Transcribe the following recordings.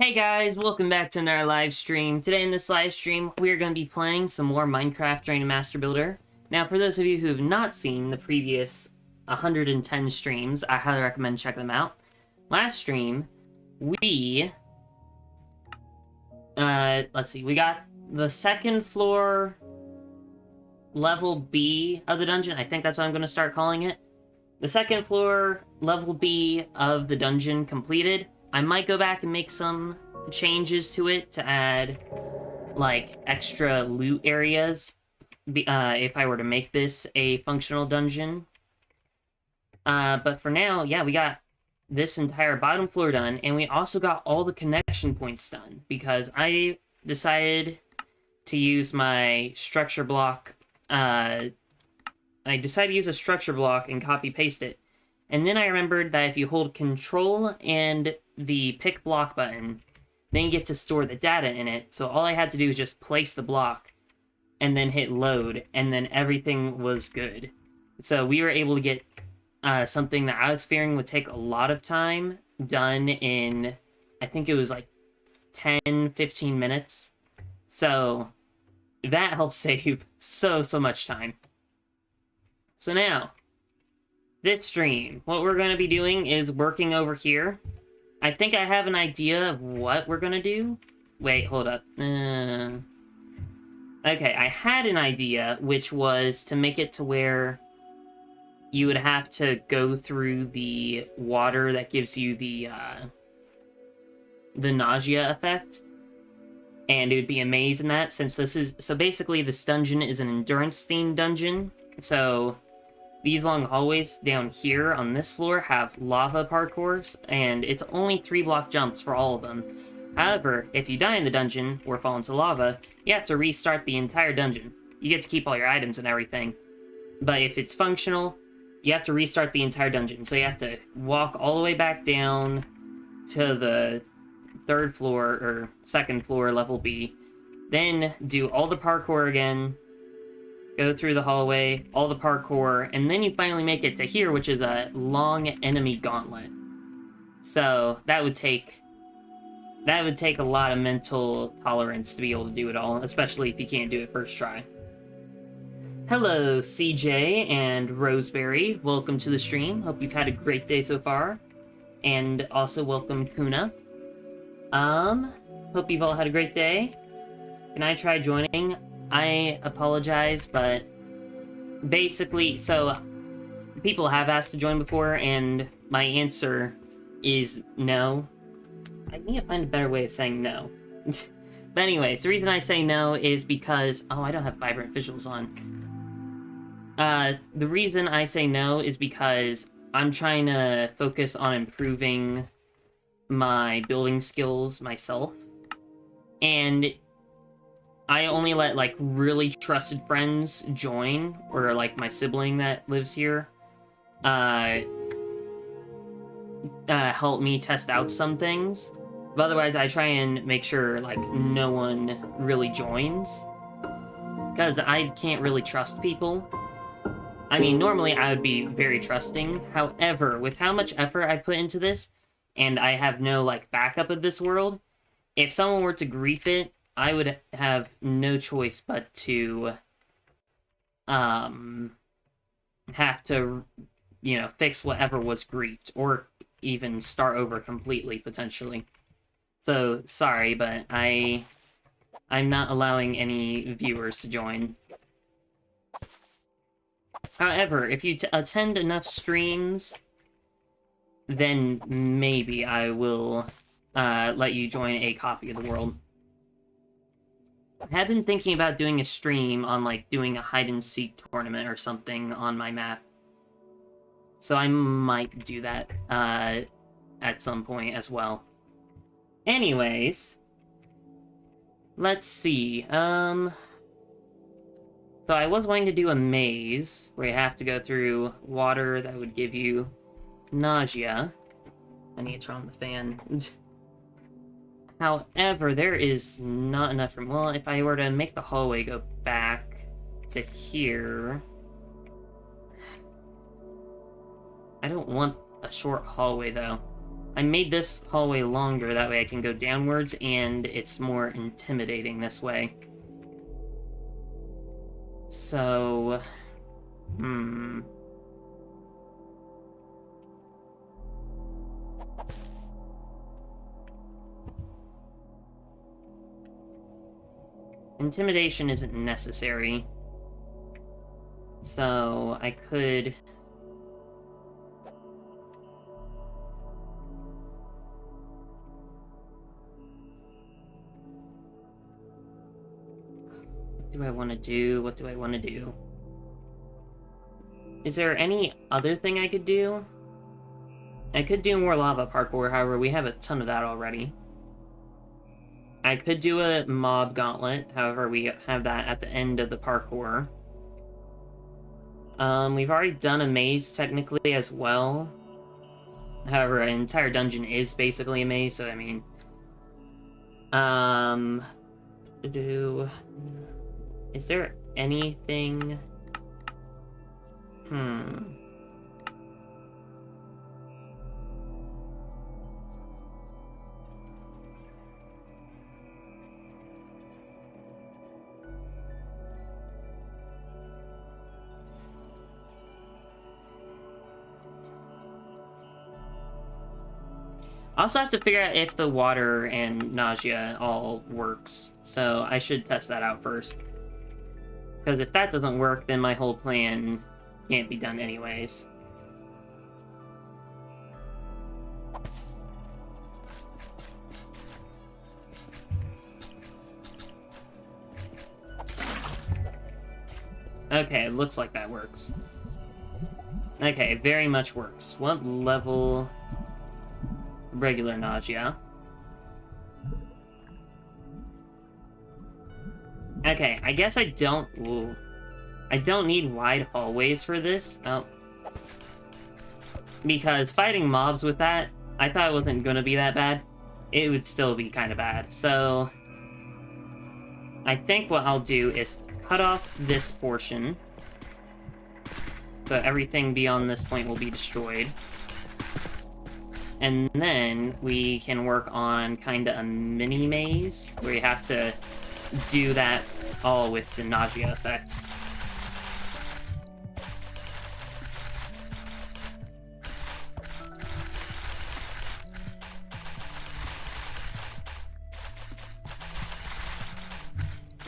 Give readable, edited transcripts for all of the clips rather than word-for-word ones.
Hey guys, welcome back to another live stream. Today in this live stream, we are going to be playing some more Minecraft during Master Builder. Now, for those of you who have not seen the previous 110 streams, I highly recommend checking them out. Last stream, we... let's see, we got the second floor level B of the dungeon. I think that's what I'm going to start calling it. The second floor level B of the dungeon completed. I might go back and make some changes to it to add, like, extra loot areas if I were to make this a functional dungeon. But for now, yeah, we got this entire bottom floor done, and we also got all the connection points done, because I decided to use my structure block, I decided to use a structure block and copy-paste it. And then I remembered that if you hold Control and the pick block button, then you get to store the data in it. So all I had to do was just place the block and then hit load, and then everything was good. So we were able to get something that I was fearing would take a lot of time done in, I think it was like 10-15 minutes. So that helps save so much time. So now, this stream, what we're going to be doing is working over here. I think I have an idea of what we're going to do. Wait, hold up. Okay, I had an idea, which was to make it to where you would have to go through the water that gives you the nausea effect. And it would be a maze in that, since this is... So basically, this dungeon is an endurance-themed dungeon. So these long hallways down here on this floor have lava parkours, and it's only 3-block jumps for all of them. However, if you die in the dungeon or fall into lava, you have to restart the entire dungeon. You get to keep all your items and everything. But if it's functional, you have to restart the entire dungeon. So you have to walk all the way back down to the third floor, or second floor, level B. Then do all the parkour again. Go through the hallway, all the parkour, and then you finally make it to here, which is a long enemy gauntlet. So that would take a lot of mental tolerance to be able to do it all, especially if you can't do it first try. Hello, CJ and Roseberry. Welcome to the stream. Hope you've had a great day so far. And also welcome, Kuna. Hope you've all had a great day. Can I try joining? I apologize, but basically, so people have asked to join before, and my answer is no. I need to find a better way of saying no. But anyways, the reason I say no is because... Oh, I don't have vibrant visuals on. The reason I say no is because I'm trying to focus on improving my building skills myself. And I only let, like, really trusted friends join, or, like, my sibling that lives here, help me test out some things. But otherwise, I try and make sure, like, no one really joins, because I can't really trust people. I mean, normally I would be very trusting. However, with how much effort I put into this, and I have no, like, backup of this world, if someone were to grief it, I would have no choice but to, have to, you know, fix whatever was griefed, or even start over completely, potentially. So, sorry, but I'm not allowing any viewers to join. However, if you attend enough streams, then maybe I will, let you join a copy of the world. I have been thinking about doing a stream on, like, doing a hide-and-seek tournament or something on my map. So I might do that, at some point as well. Anyways, let's see, So I was going to do a maze, where you have to go through water that would give you nausea. I need to turn on the fan. However, there is not enough room. Well, if I were to make the hallway go back to here... I don't want a short hallway, though. I made this hallway longer, that way I can go downwards, and it's more intimidating this way. So... Intimidation isn't necessary. So, I could... What do I want to do? What do I want to do? Is there any other thing I could do? I could do more lava parkour, however, we have a ton of that already. I could do a mob gauntlet, however, we have that at the end of the parkour. We've already done a maze, technically, as well. However, an entire dungeon is basically a maze, so, I mean... Is there anything... I also have to figure out if the water and nausea all works, so I should test that out first. Because if that doesn't work, then my whole plan can't be done anyways. Okay, it looks like that works. Okay, it very much works. What level... Regular nausea. Okay, I guess I don't... Ooh. I don't need wide hallways for this. Oh. Because fighting mobs with that, I thought it wasn't gonna be that bad. It would still be kind of bad. So... I think what I'll do is cut off this portion. So everything beyond this point will be destroyed. And then we can work on kind of a mini maze where you have to do that all with the nausea effect.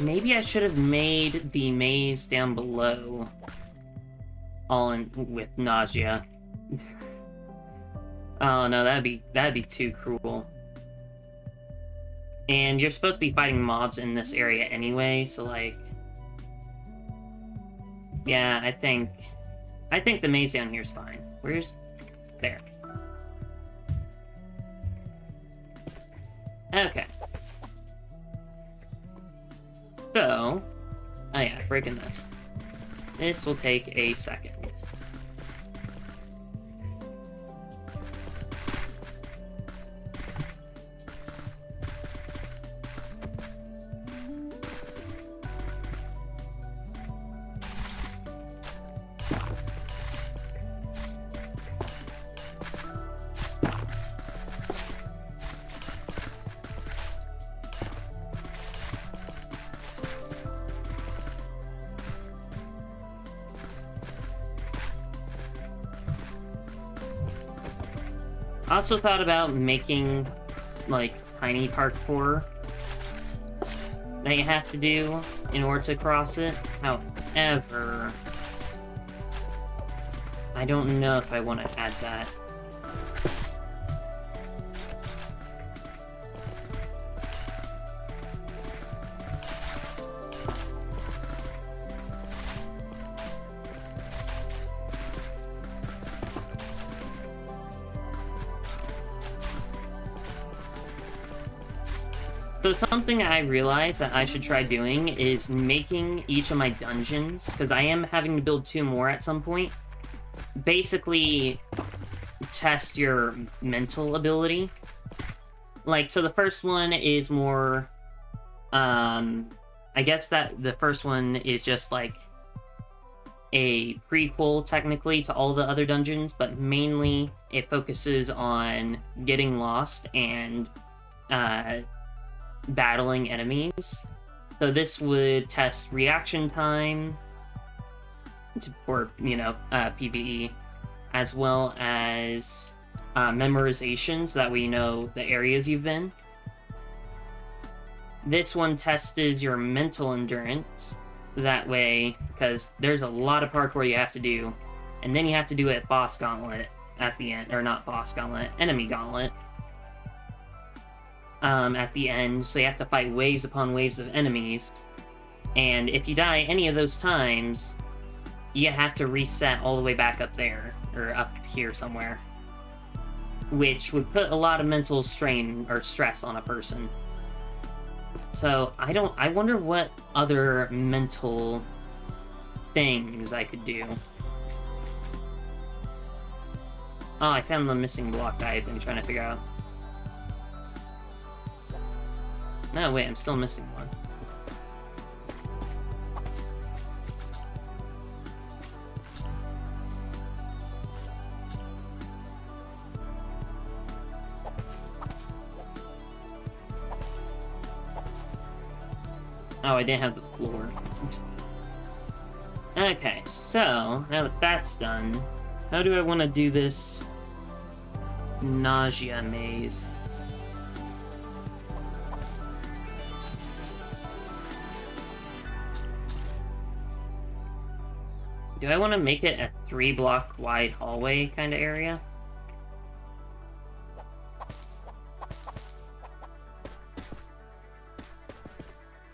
Maybe I should have made the maze down below all in with nausea. Oh no, that'd be too cruel. And you're supposed to be fighting mobs in this area anyway, so like... Yeah, I think the maze down here is fine. Where's... There. Okay. So... Oh yeah, breaking this. This will take a second. I also thought about making, like, tiny parkour that you have to do in order to cross it. However, I don't know if I want to add that. So something I realized that I should try doing is making each of my dungeons, because I am having to build 2 more at some point, basically test your mental ability. Like, so the first one is more, I guess that the first one is just like, a prequel, technically, to all the other dungeons, but mainly it focuses on getting lost and battling enemies. So this would test reaction time for, PvE, as well as memorization, so that way you know the areas you've been. This one tests your mental endurance, that way, because there's a lot of parkour you have to do, and then you have to do it boss gauntlet at the end, or not boss gauntlet, enemy gauntlet at the end, so you have to fight waves upon waves of enemies, and if you die any of those times, you have to reset all the way back up there, or up here somewhere, which would put a lot of mental strain or stress on a person. So, I wonder what other mental things I could do. Oh, I found the missing block that I've been trying to figure out. No, wait, I'm still missing one. Oh, I didn't have the floor. Okay, so, now that that's done, how do I want to do this nausea maze? Do I want to make it a 3-block wide hallway kind of area?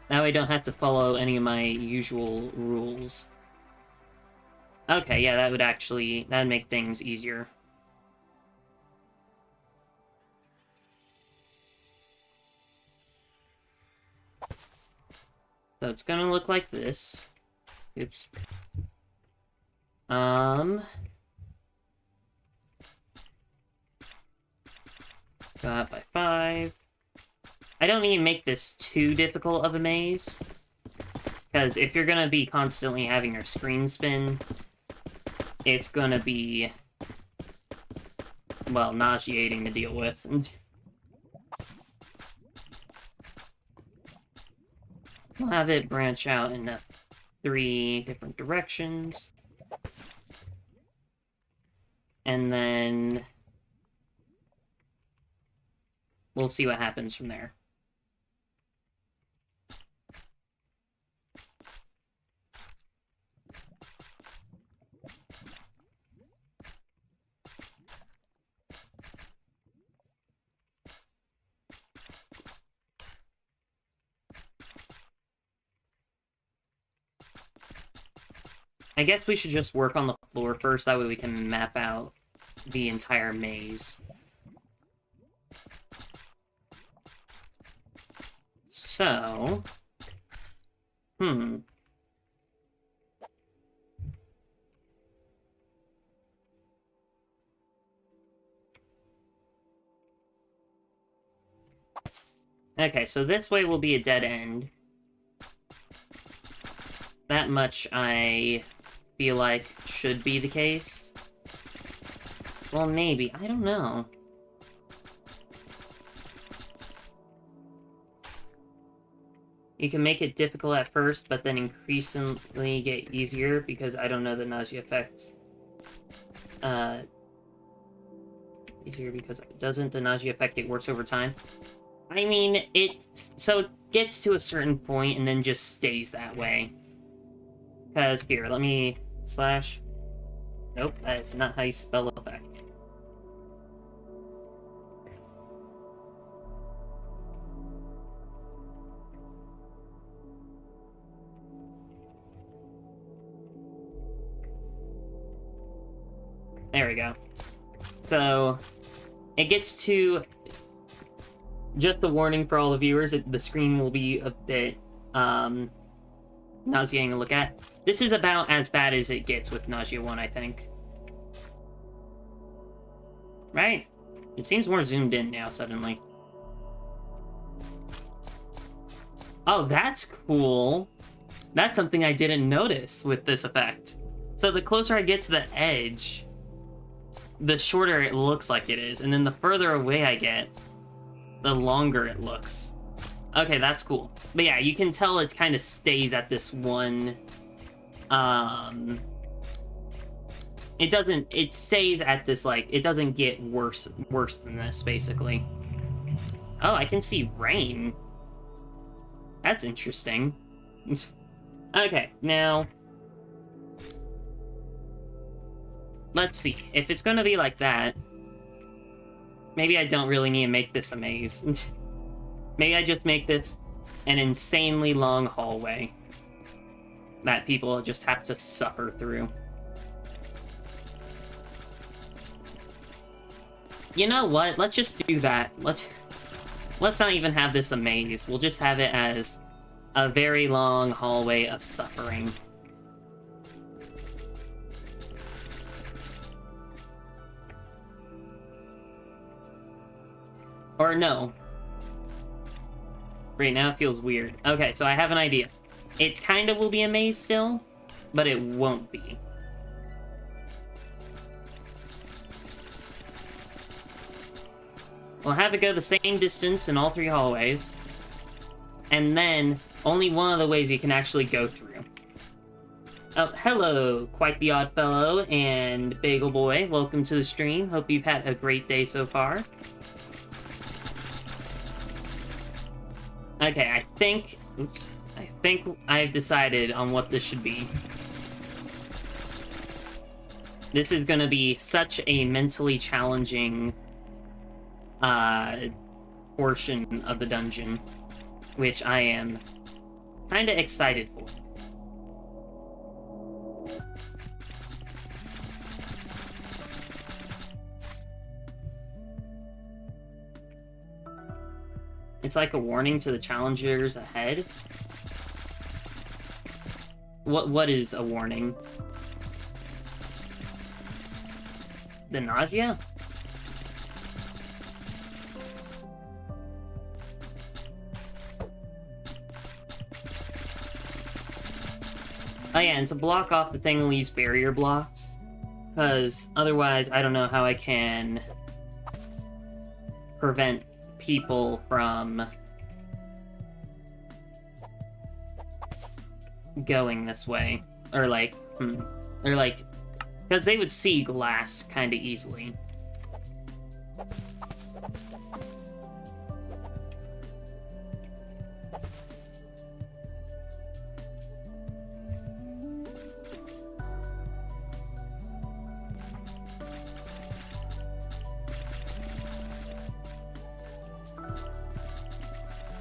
That way I don't have to follow any of my usual rules. Okay, yeah, that'd make things easier. So it's gonna look like this. Oops. Go up by 5. I don't need to make this too difficult of a maze, because if you're gonna be constantly having your screen spin, it's gonna be, well, nauseating to deal with. We'll have it branch out in 3 different directions. And then we'll see what happens from there. I guess we should just work on the floor first, that way we can map out the entire maze. So... Okay, so this way will be a dead end. That much I feel like should be the case. Well, maybe. I don't know. You can make it difficult at first, but then increasingly get easier, because I don't know the nausea effect. Easier because doesn't the nausea effect, it works over time? I mean, so it gets to a certain point and then just stays that way. Because, here, let me slash... Nope, that's not how you spell effect. There we go. So, it gets to... Just a warning for all the viewers, the screen will be a bit, nauseating to look at. This is about as bad as it gets with Nausea 1, I think. Right? It seems more zoomed in now, suddenly. Oh, that's cool. That's something I didn't notice with this effect. So the closer I get to the edge, the shorter it looks like it is. And then the further away I get, the longer it looks. Okay, that's cool. But yeah, you can tell it kind of stays at this one... It stays at this, like, it doesn't get worse than this, basically. Oh, I can see rain. That's interesting. Okay, now... Let's see. If it's gonna be like that, maybe I don't really need to make this a maze. Maybe I just make this an insanely long hallway that people just have to suffer through. You know what? Let's just do that. Let's not even have this a maze. We'll just have it as a very long hallway of suffering. Or no. Right now it feels weird. Okay, so I have an idea. It kind of will be a maze still, but it won't be. We'll have it go the same distance in all 3 hallways, and then only one of the ways you can actually go through. Oh, hello, Quite the Odd Fellow and Bagel Boy. Welcome to the stream. Hope you've had a great day so far. Okay, I think I've decided on what this should be. This is gonna be such a mentally challenging portion of the dungeon, which I am kind of excited for. It's like a warning to the challengers ahead. What is a warning? The nausea? Oh yeah, and to block off the thing, we'll use barrier blocks. Because otherwise, I don't know how I can prevent people from going this way. Or like, because they would see glass kind of easily.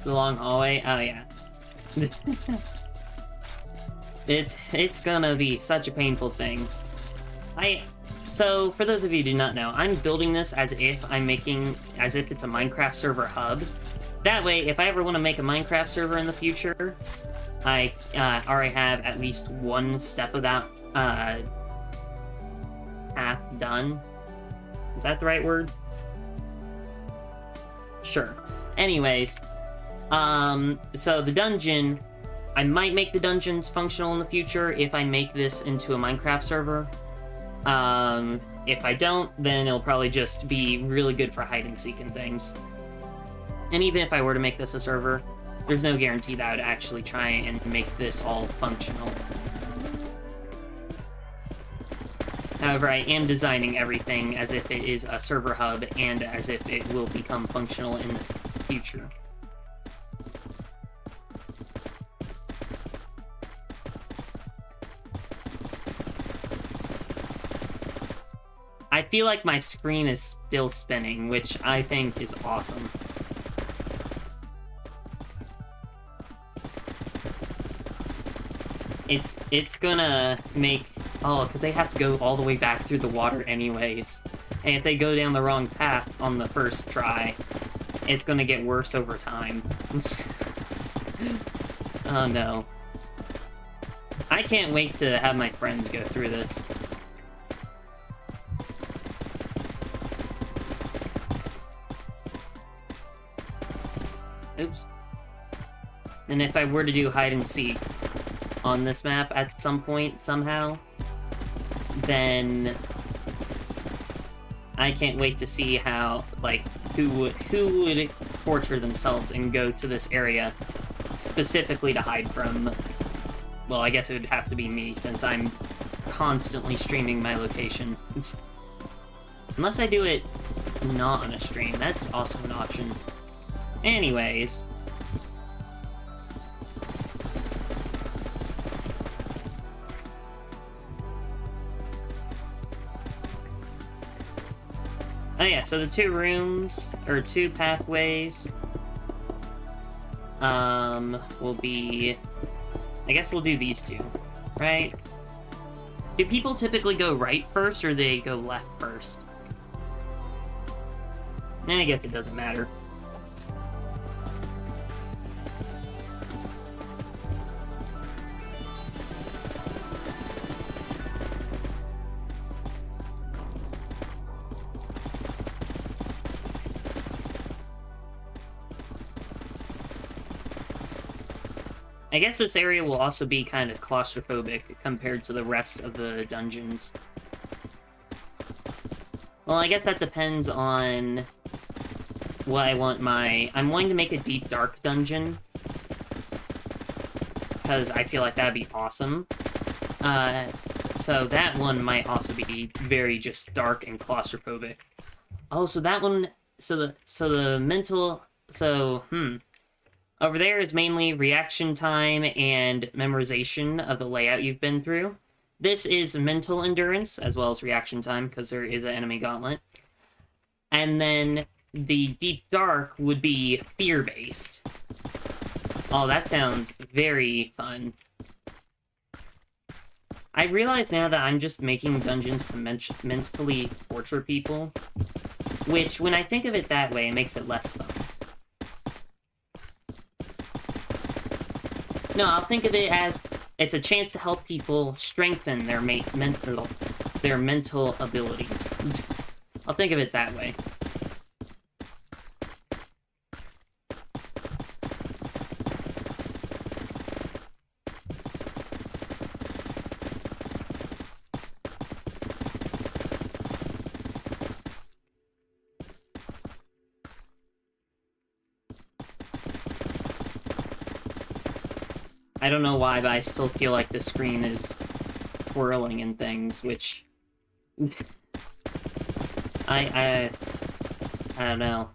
The long hallway? Oh, yeah. It's gonna be such a painful thing. So, for those of you who do not know, I'm building this as if it's a Minecraft server hub. That way, if I ever want to make a Minecraft server in the future, I already have at least one step of that path done. Is that the right word? Sure. Anyways, so the dungeon, I might make the dungeons functional in the future if I make this into a Minecraft server. If I don't, then it'll probably just be really good for hide and seek and things. And even if I were to make this a server, there's no guarantee that I would actually try and make this all functional. However, I am designing everything as if it is a server hub and as if it will become functional in the future. I feel like my screen is still spinning, which I think is awesome. It's gonna make... Oh, because they have to go all the way back through the water anyways. And if they go down the wrong path on the first try, it's gonna get worse over time. Oh no. I can't wait to have my friends go through this. Oops. And if I were to do hide and seek on this map at some point, somehow, then I can't wait to see how, like, who would torture themselves and go to this area specifically to hide from. Well, I guess it would have to be me, since I'm constantly streaming my location. Unless I do it not on a stream, that's also an option. Anyways. Oh yeah, so the two rooms, or two pathways, will be... I guess we'll do these two, right? Do people typically go right first, or they go left first? I guess it doesn't matter. I guess this area will also be kind of claustrophobic compared to the rest of the dungeons. Well, I guess that depends on what I want my... I'm wanting to make a deep dark dungeon, because I feel like that'd be awesome. So that one might also be very just dark and claustrophobic. Oh, so that one... So the mental... Over there is mainly reaction time and memorization of the layout you've been through. This is mental endurance, as well as reaction time, because there is an enemy gauntlet. And then the deep dark would be fear-based. Oh, that sounds very fun. I realize now that I'm just making dungeons to mentally torture people, which, when I think of it that way, it makes it less fun. No, I'll think of it as it's a chance to help people strengthen their mental abilities. I'll think of it that way. I don't know why, but I still feel like the screen is twirling and things, which... I don't know.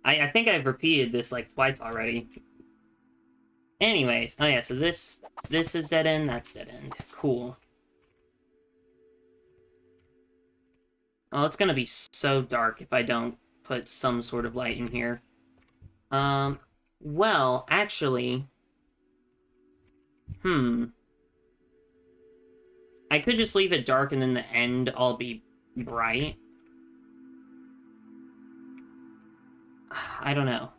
I think I've repeated this, like, twice already. Anyways, oh yeah, so this is dead end, that's dead end. Cool. Oh, it's gonna be so dark if I don't put some sort of light in here. Well, actually... I could just leave it dark and then the end all be bright. I don't know.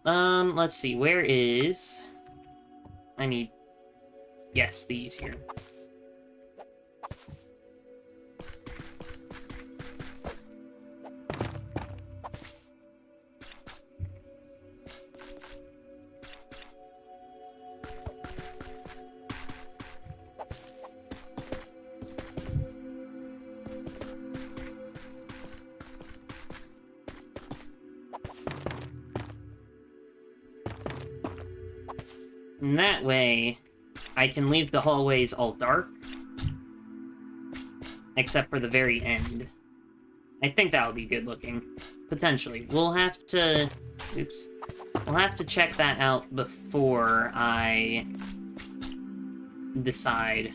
Let's see. Where is... I need... Yes, these here. And that way, I can leave the hallways all dark, except for the very end. I think that'll be good looking. Potentially. We'll have to... Oops. We'll have to check that out before I decide.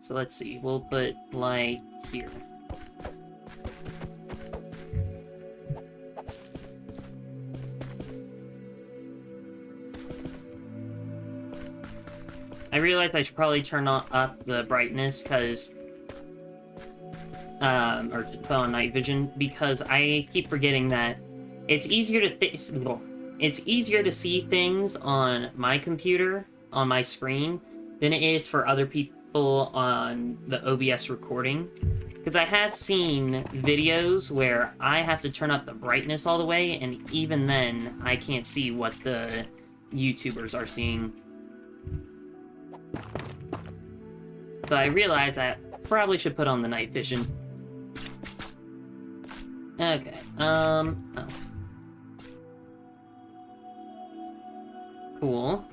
So let's see. We'll put light here. I realized I should probably turn up the brightness, because... or put on night vision, because I keep forgetting that it's easier to see things on my computer, on my screen, than it is for other people on the OBS recording. Because I have seen videos where I have to turn up the brightness all the way, and even then, I can't see what the YouTubers are seeing. So I realized I probably should put on the night vision. Okay, oh. Cool.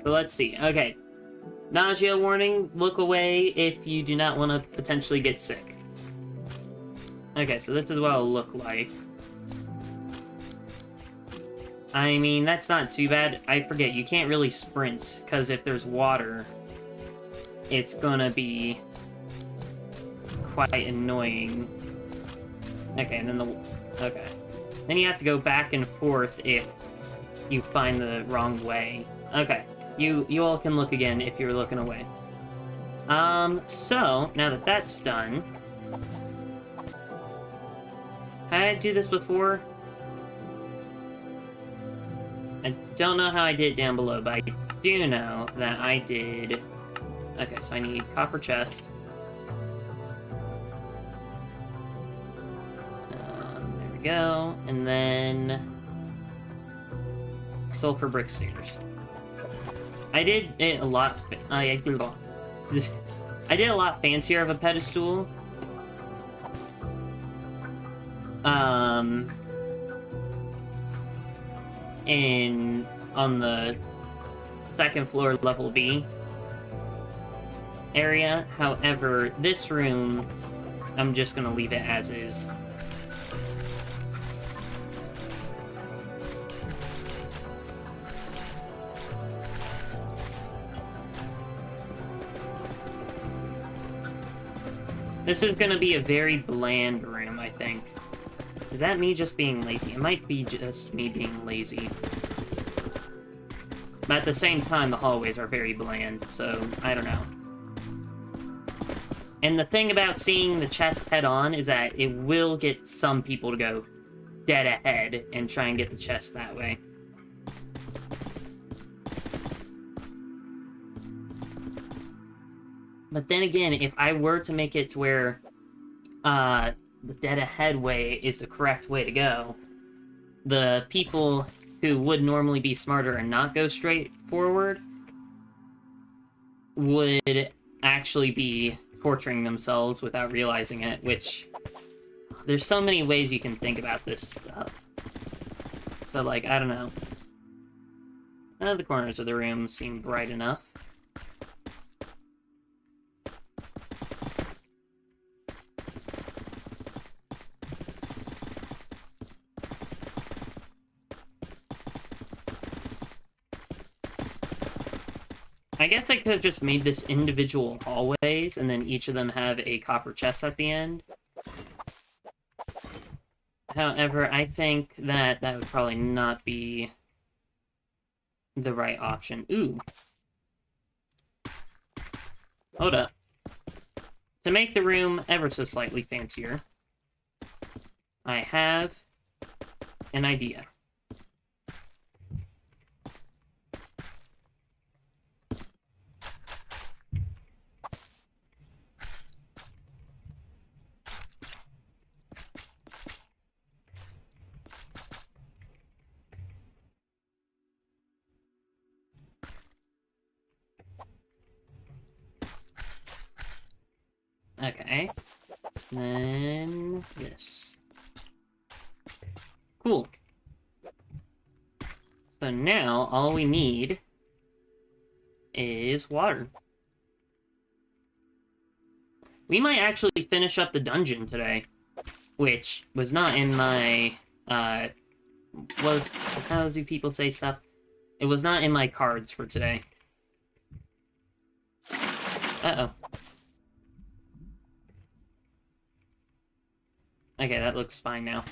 So let's see. Okay. Nausea warning. Look away if you do not want to potentially get sick. Okay, so this is what it'll look like. I mean, that's not too bad. I forget, you can't really sprint, because if there's water, it's gonna be quite annoying. Okay, and then okay. Then you have to go back and forth if you find the wrong way. Okay. You all can look again if you're looking away. So, now that that's done... How did I do this before? I don't know how I did it down below, but I do know that I did... Okay, so I need copper chest. There we go. And then... sulfur brick stairs. I did it a lot... I did a lot fancier of a pedestal. On the second floor, level B area. However, this room, I'm just gonna leave it as is. This is gonna be a very bland room, I think. Is that me just being lazy? It might be just me being lazy. But at the same time, the hallways are very bland, so I don't know. And the thing about seeing the chest head-on is that it will get some people to go dead ahead and try and get the chest that way. But then again, if I were to make it to where the dead ahead way is the correct way to go, the people who would normally be smarter and not go straight forward would actually be torturing themselves without realizing it, which... There's so many ways you can think about this stuff. So, like, I don't know. The corners of the room seem bright enough. I guess I could have just made this individual hallways, and then each of them have a copper chest at the end. However, I think that that would probably not be the right option. Ooh. Hold up. To make the room ever so slightly fancier, I have an idea. Okay. Then this. Cool. So now all we need is water. We might actually finish up the dungeon today, which was not in my how do people say stuff? It was not in my cards for today. Uh-oh. Okay, that looks fine now.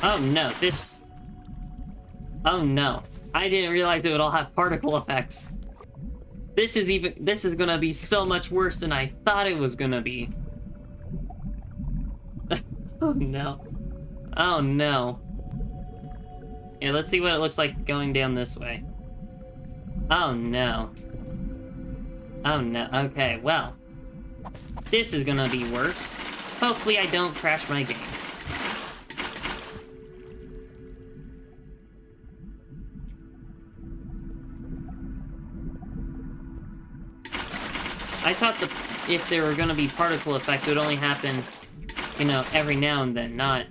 Oh no, this... Oh no. I didn't realize it would all have particle effects. This is gonna be so much worse than I thought it was gonna be. Oh no. Oh no. Yeah, let's see what it looks like going down this way. Oh no. Oh no. Okay, well. This is gonna be worse. Hopefully I don't crash my game. I thought if there were gonna be particle effects, it would only happen, you know, every now and then, not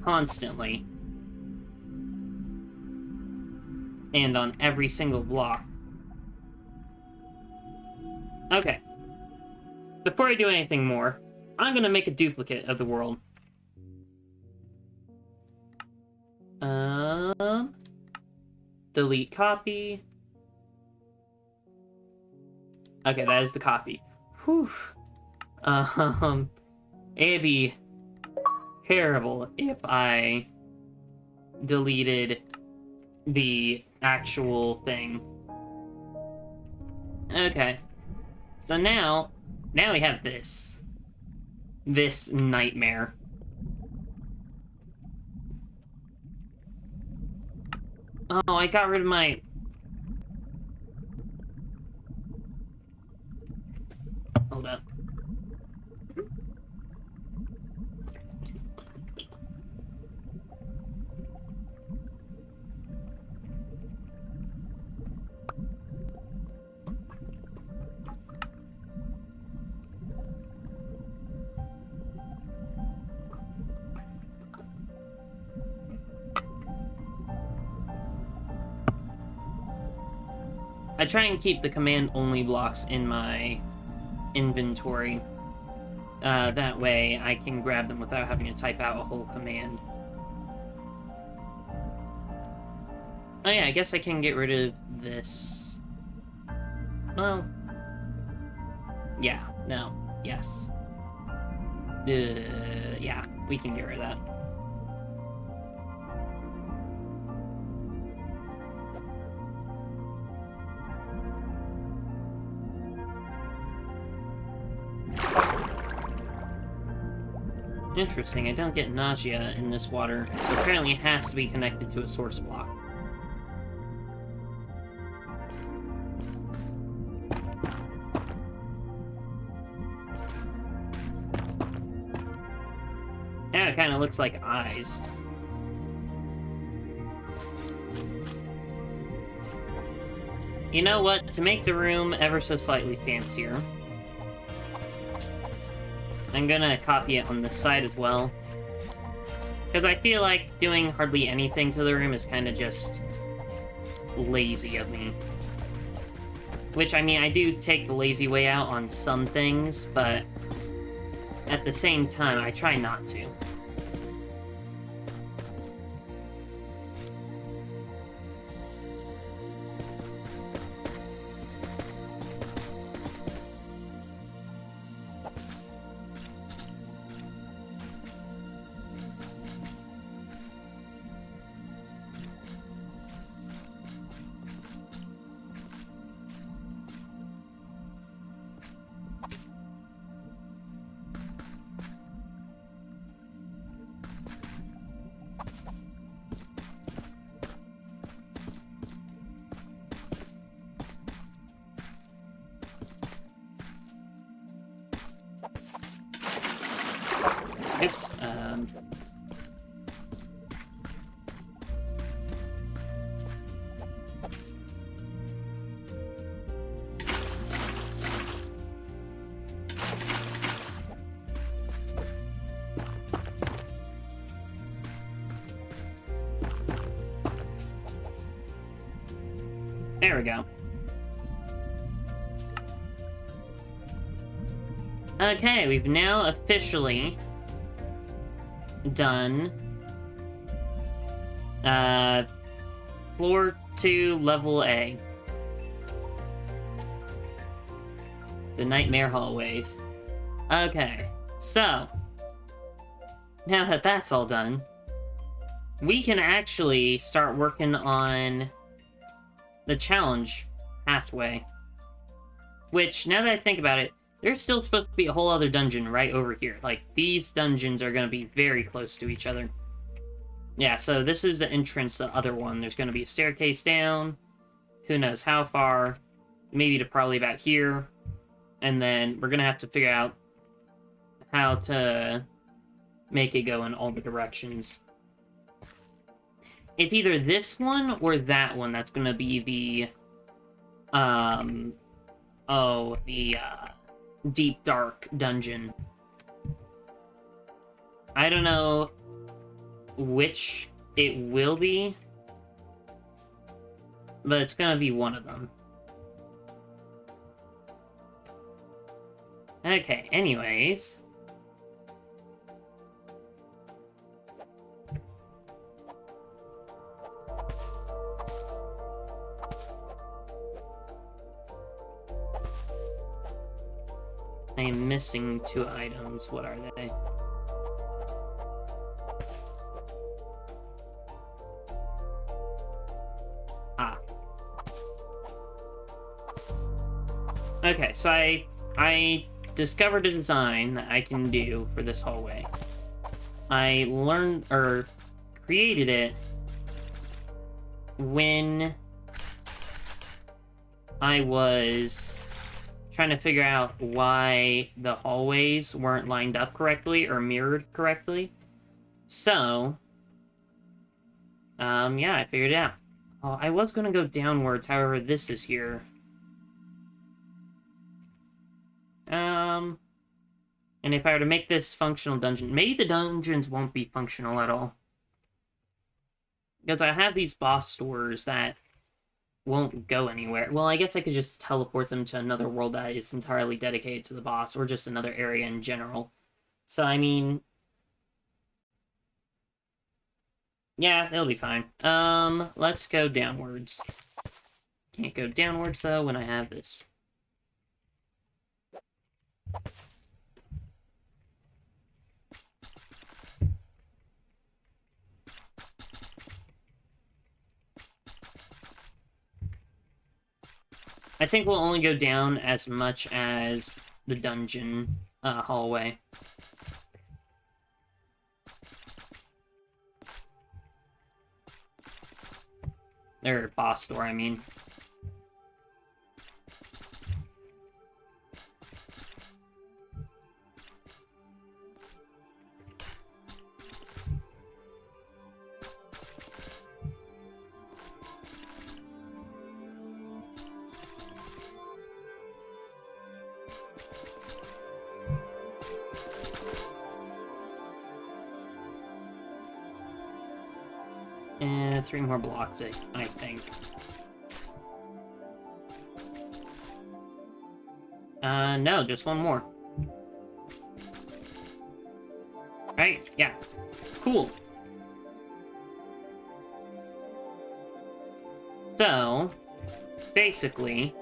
constantly. And on every single block. Okay. Before I do anything more, I'm gonna make a duplicate of the world. Delete copy. Okay, that is the copy. Whew. It'd be terrible if I deleted the actual thing. Okay. So now we have this. This nightmare. Oh, I got rid of my... Hold up. I try and keep the command-only blocks in my inventory. That way I can grab them without having to type out a whole command. Oh yeah, I guess I can get rid of this. Well... Yeah, no, yes. Yeah, we can get rid of that. Interesting, I don't get nausea in this water, so apparently it has to be connected to a source block. Now it kind of looks like eyes. You know what? To make the room ever so slightly fancier, I'm gonna copy it on this side as well. Because I feel like doing hardly anything to the room is kind of just lazy of me. Which, I mean, I do take the lazy way out on some things, but at the same time, I try not to. Oops, there we go. Okay, we've now officially done floor 2, level A. The nightmare hallways. Okay, so now that that's all done, we can actually start working on the challenge pathway. Which, now that I think about it, there's still supposed to be a whole other dungeon right over here. Like, these dungeons are going to be very close to each other. Yeah, so this is the entrance to the other one. There's going to be a staircase down. Who knows how far. Maybe to probably about here. And then we're going to have to figure out how to make it go in all the directions. It's either this one or that one that's going to be the... deep dark dungeon. I don't know which it will be, but it's gonna be one of them. Okay, anyways. I am missing 2 items. What are they? Ah. Okay, so I discovered a design that I can do for this hallway. I learned, or created it when I was trying to figure out why the hallways weren't lined up correctly or mirrored correctly. So, yeah, I figured it out. Oh, I was gonna go downwards, however, this is here. And if I were to make this functional dungeon, maybe the dungeons won't be functional at all. Because I have these boss doors that won't go anywhere. Well, I guess I could just teleport them to another world that is entirely dedicated to the boss, or just another area in general. So, I mean... yeah, it'll be fine. Let's go downwards. Can't go downwards, though, when I have this. I think we'll only go down as much as the dungeon hallway. Or boss door, I mean. And 3 more blocks, I think. No, just 1 more. Right, yeah. Cool. So, basically,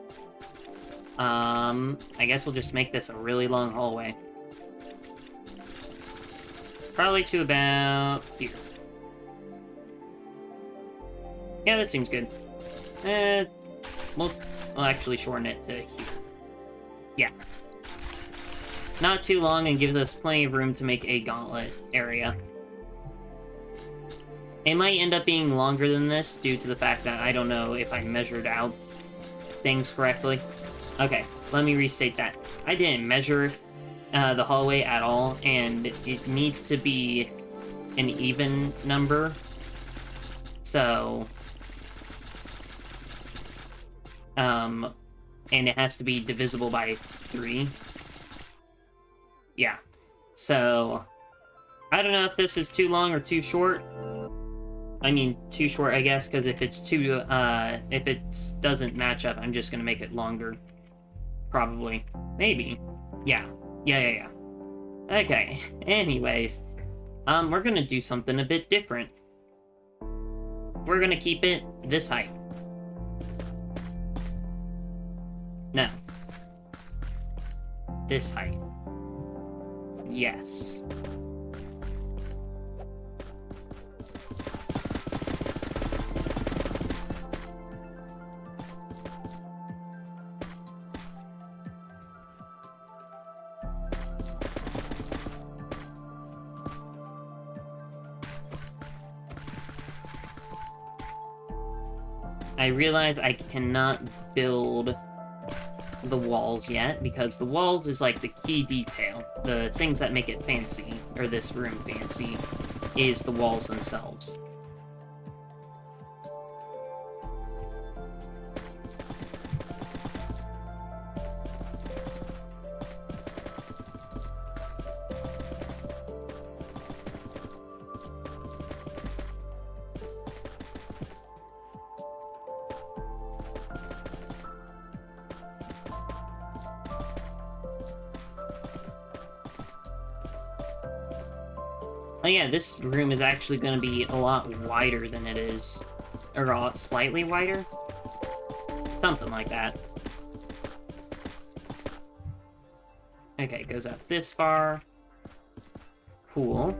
I guess we'll just make this a really long hallway. Probably to about here. Yeah, that seems good. We'll actually shorten it to here. Yeah. Not too long and gives us plenty of room to make a gauntlet area. It might end up being longer than this due to the fact that I don't know if I measured out things correctly. Okay, let me restate that. I didn't measure the hallway at all, and it needs to be an even number. So... and it has to be divisible by 3. Yeah. So, I don't know if this is too long or too short. I mean, too short, I guess, because if it's too, if it doesn't match up, I'm just gonna make it longer. Probably. Maybe. Yeah. Yeah. Okay. Anyways. We're gonna do something a bit different. We're gonna keep it this height. No. This height. Yes. I realize I cannot build the walls yet, because the walls is like the key detail. The things that make it fancy, or this room fancy, is the walls themselves. Oh yeah, this room is actually going to be a lot wider than it is. Or a lot slightly wider? Something like that. Okay, it goes up this far. Cool.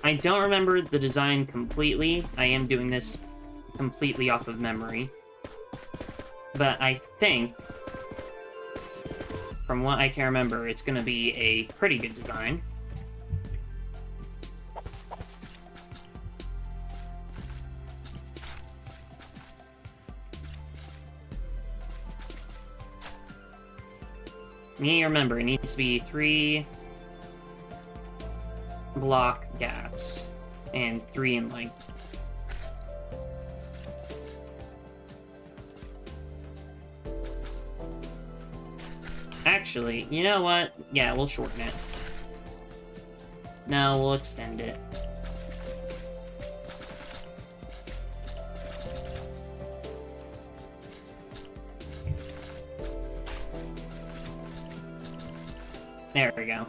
I don't remember the design completely. I am doing this completely off of memory. But I think, from what I can remember, it's going to be a pretty good design. You need to remember, it needs to be 3 block gaps and 3 in length. Actually, you know what? Yeah, we'll shorten it. No, we'll extend it. There we go.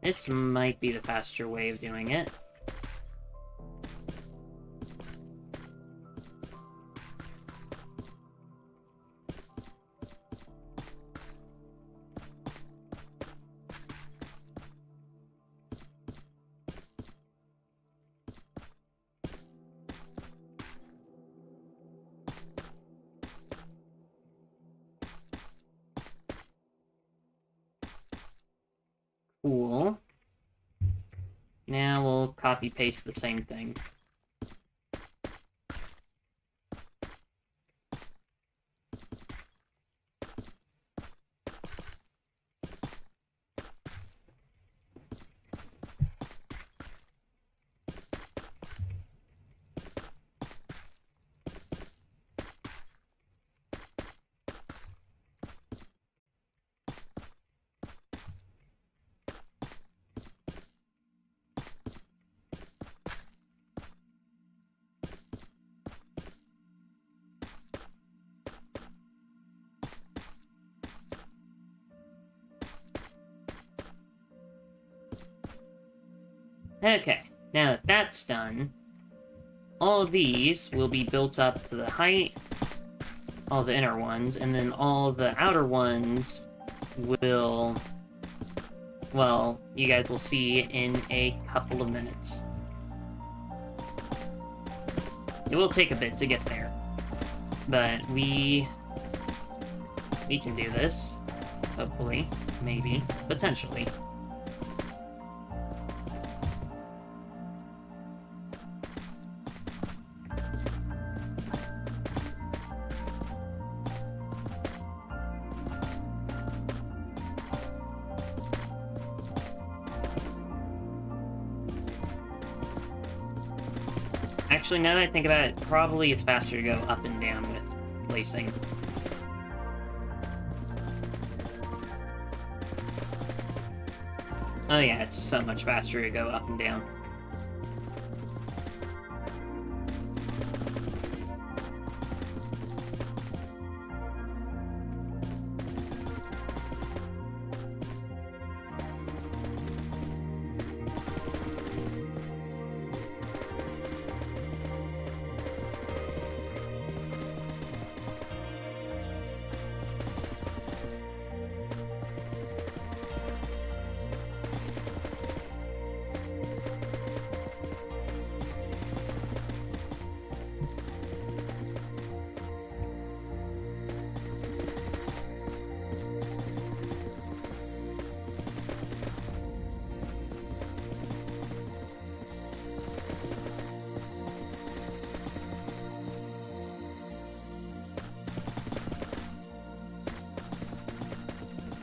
This might be the faster way of doing it. Cool. Now we'll copy-paste the same thing. Okay, now that that's done, all of these will be built up to the height, all the inner ones, and then all the outer ones will, well, you guys will see in a couple of minutes. It will take a bit to get there, but we can do this, hopefully, maybe, potentially. Actually, now that I think about it, probably it's faster to go up and down with placing. Oh yeah, it's so much faster to go up and down.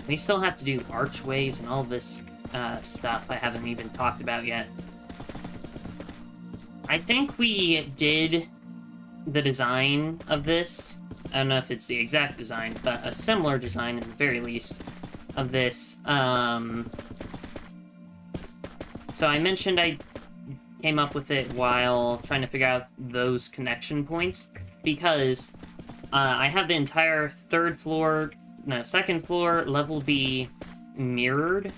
We still have to do archways and all this stuff I haven't even talked about yet. I think we did the design of this. I don't know if it's the exact design, but a similar design, at the very least, of this. So I mentioned I came up with it while trying to figure out those connection points, because I have the entire second floor, level B, mirrored.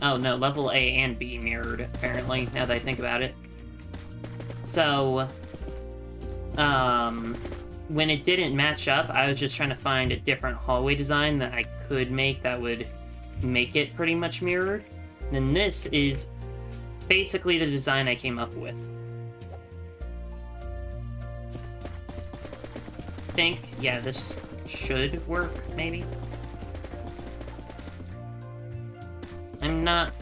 Oh, no, level A and B mirrored, apparently, now that I think about it. So, when it didn't match up, I was just trying to find a different hallway design that I could make that would make it pretty much mirrored. And this is basically the design I came up with. I think, yeah, this should work, maybe? I'm not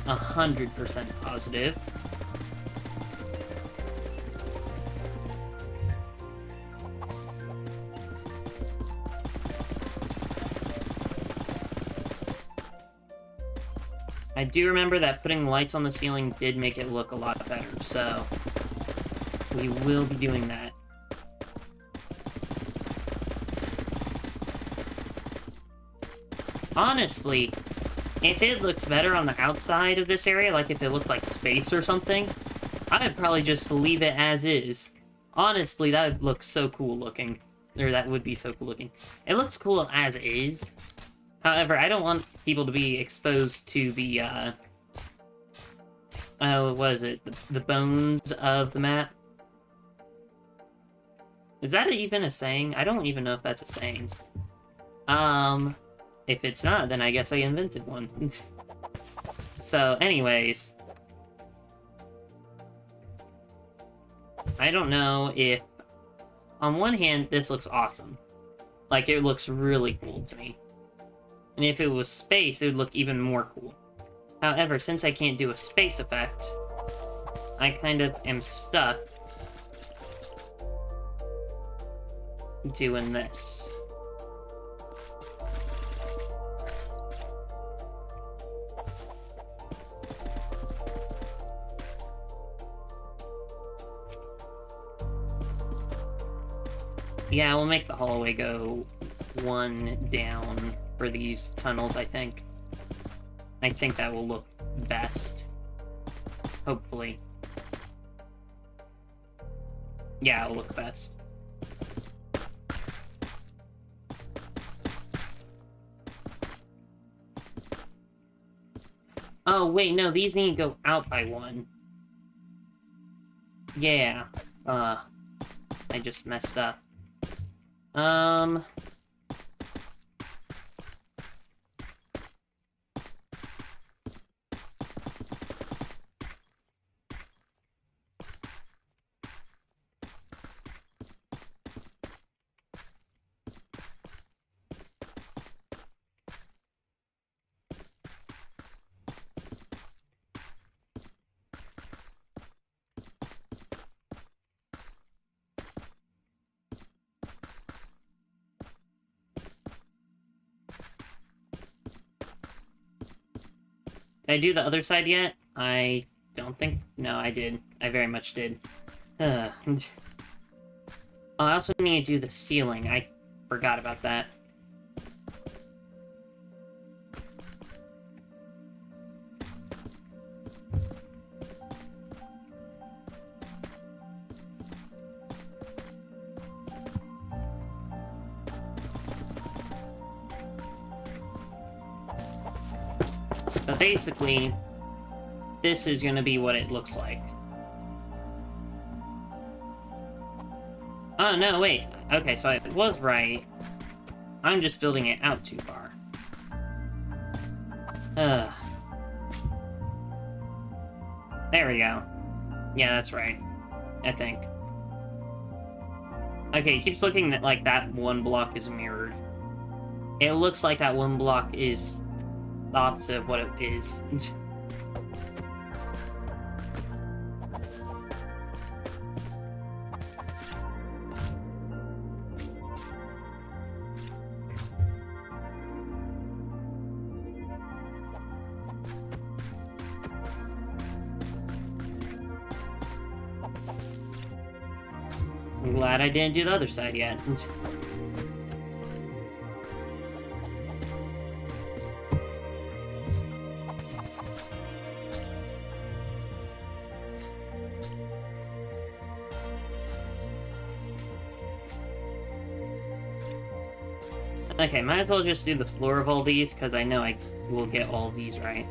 100% positive. I do remember that putting lights on the ceiling did make it look a lot better, so we will be doing that. Honestly, if it looks better on the outside of this area, like if it looked like space or something, I would probably just leave it as is. Honestly, that would look so cool looking. Or that would be so cool looking. It looks cool as is. However, I don't want people to be exposed to the, what is it? The bones of the map? Is that even a saying? I don't even know if that's a saying. If it's not, then I guess I invented one. So, anyways. I don't know if... On one hand, this looks awesome. Like, it looks really cool to me. And if it was space, it would look even more cool. However, since I can't do a space effect, I kind of am stuck doing this. Yeah, we'll make the hallway go one down for these tunnels, I think. I think that will look best. Hopefully. Yeah, it'll look best. Oh, wait, no, these need to go out by one. Yeah. I just messed up. Did I do the other side yet? I don't think... No, I did. I very much did. Oh, I also need to do the ceiling. I forgot about that. So basically, this is gonna be what it looks like. Oh, no, wait. Okay, so I was right. I'm just building it out too far. There we go. Yeah, that's right. I think. Okay, it keeps looking like that one block is mirrored. It looks like that one block is the opposite of what it is. I'm glad I didn't do the other side yet. Okay, might as well just do the floor of all these, because I know I will get all these right.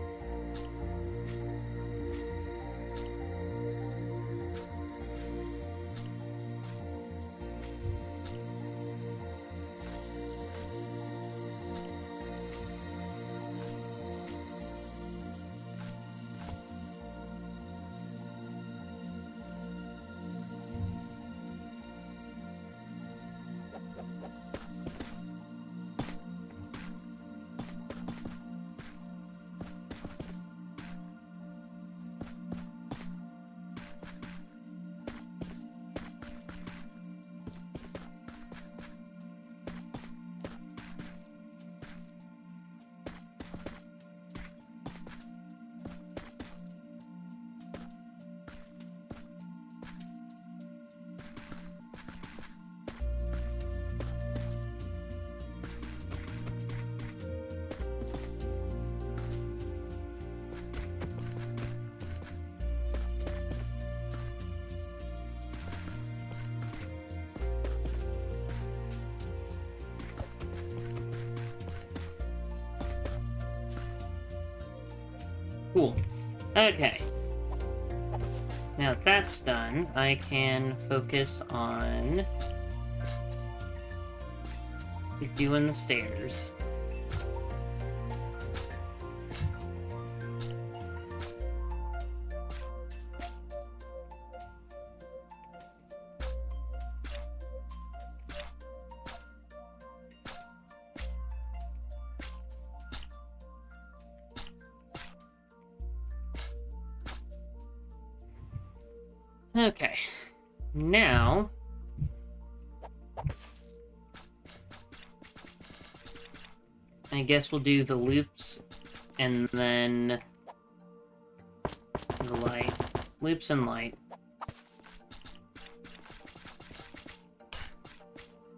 Cool. Okay. Now that that's done, I can focus on doing the stairs. Okay, now I guess we'll do the loops and then the light. Loops and light.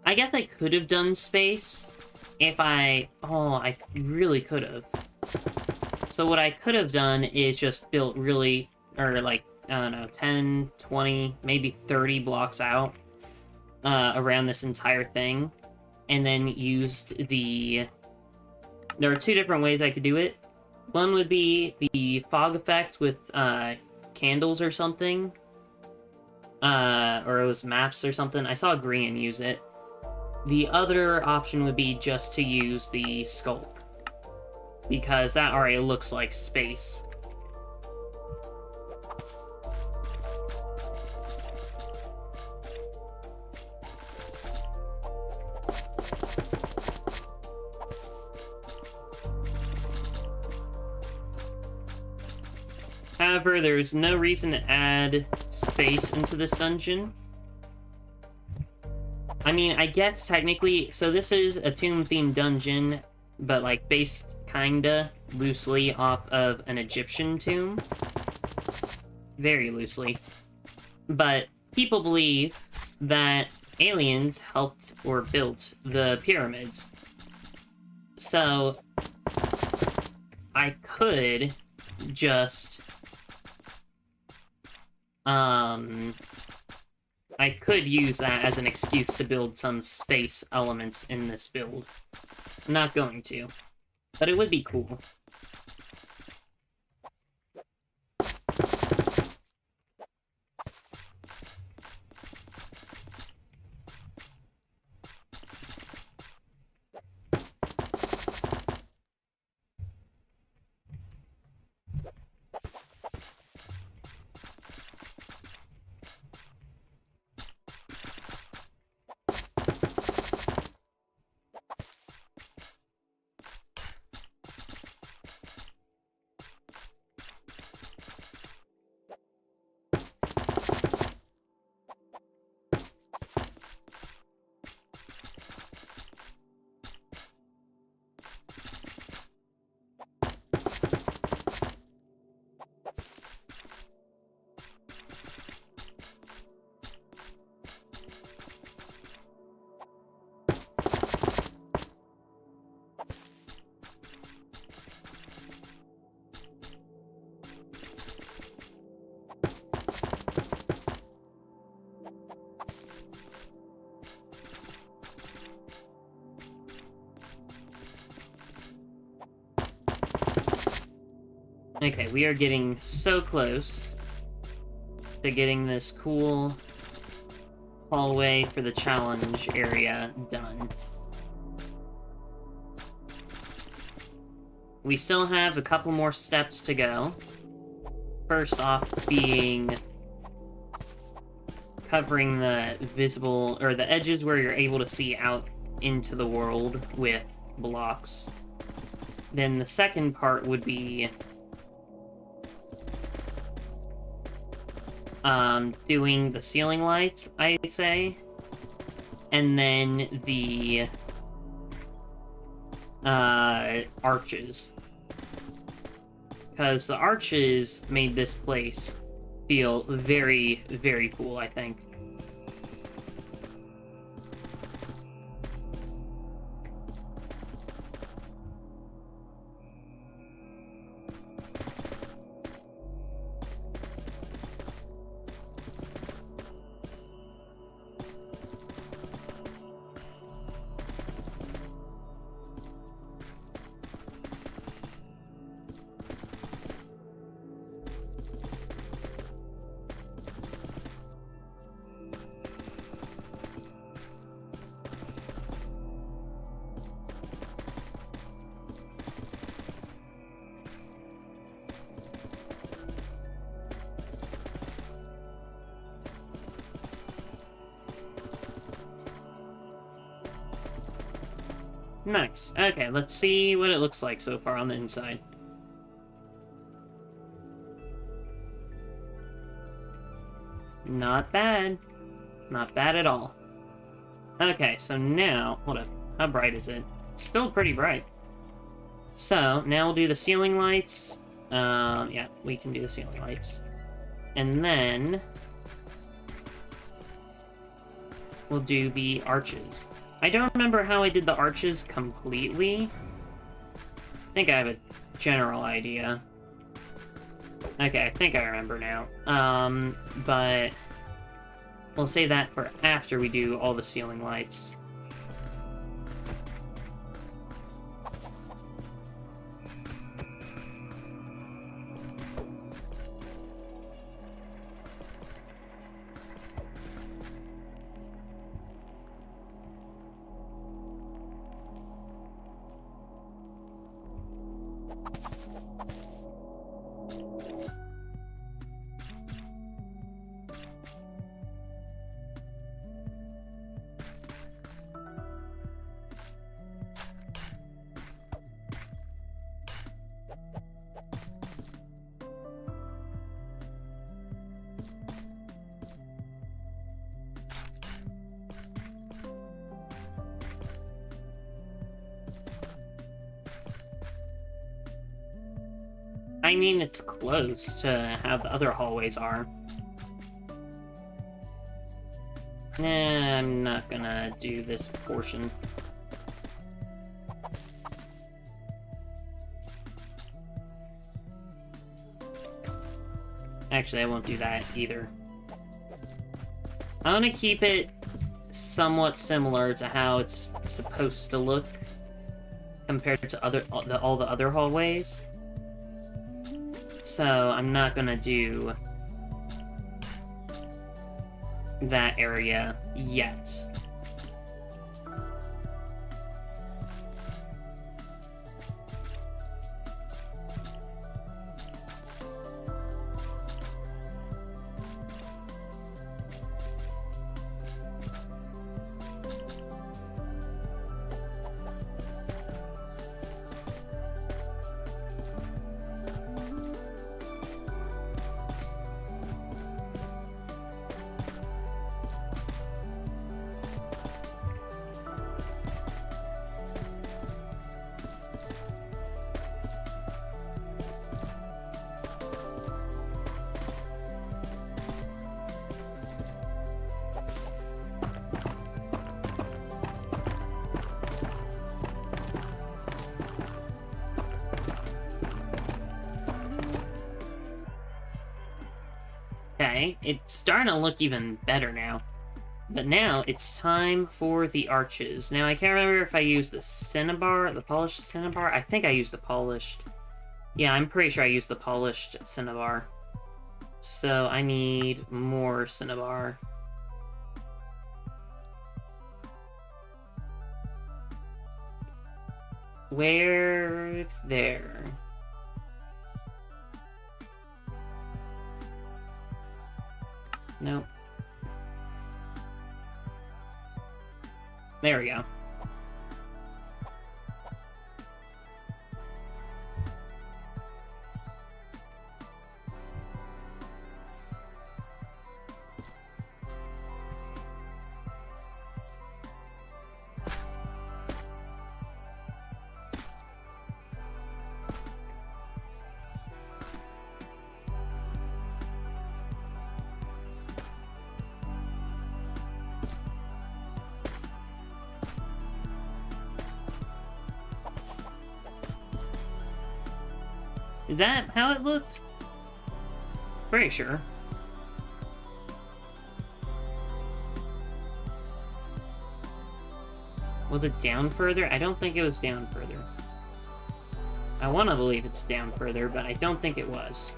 I guess I could have done space if I really could have. So what I could have done is just built really, or like, I don't know, 10, 20, maybe 30 blocks out around this entire thing, and then used the... There are two different ways I could do it. One would be the fog effect with candles or something, or it was maps or something. I saw Green use it. The other option would be just to use the sculk, because that already looks like space. However, there's no reason to add space into this dungeon. I mean, I guess technically, so this is a tomb-themed dungeon, but like based kinda loosely off of an Egyptian tomb. Very loosely. But people believe that aliens helped or built the pyramids. So I could just I could use that as an excuse to build some space elements in this build. I'm not going to, but it would be cool. Okay, we are getting so close to getting this cool hallway for the challenge area done. We still have a couple more steps to go. First off being covering the visible, or the edges where you're able to see out into the world with blocks. Then the second part would be doing the ceiling lights, I'd say. And then the arches. Because the arches made this place feel very, very cool, I think. Nice. Okay, let's see what it looks like so far on the inside. Not bad. Not bad at all. Okay, so now... Hold up. How bright is it? Still pretty bright. So, now we'll do the ceiling lights. Yeah, we can do the ceiling lights. And then... we'll do the arches. I don't remember how I did the arches completely. I think I have a general idea. Okay, I think I remember now. But we'll save that for after we do all the ceiling lights. I mean, it's close to how the other hallways are. Nah, I'm not gonna do this portion. Actually, I won't do that either. I want to keep it somewhat similar to how it's supposed to look compared to all the other hallways. So I'm not gonna do that area yet. Okay, it's starting to look even better now. But now it's time for the arches. Now I can't remember if I used the cinnabar, the polished cinnabar. I think I used the polished Yeah, I'm pretty sure I used the polished cinnabar. So I need more cinnabar. Where? There. Nope. There we go. Is that how it looked? Pretty sure. Was it down further? I don't think it was down further. I want to believe it's down further, but I don't think it was.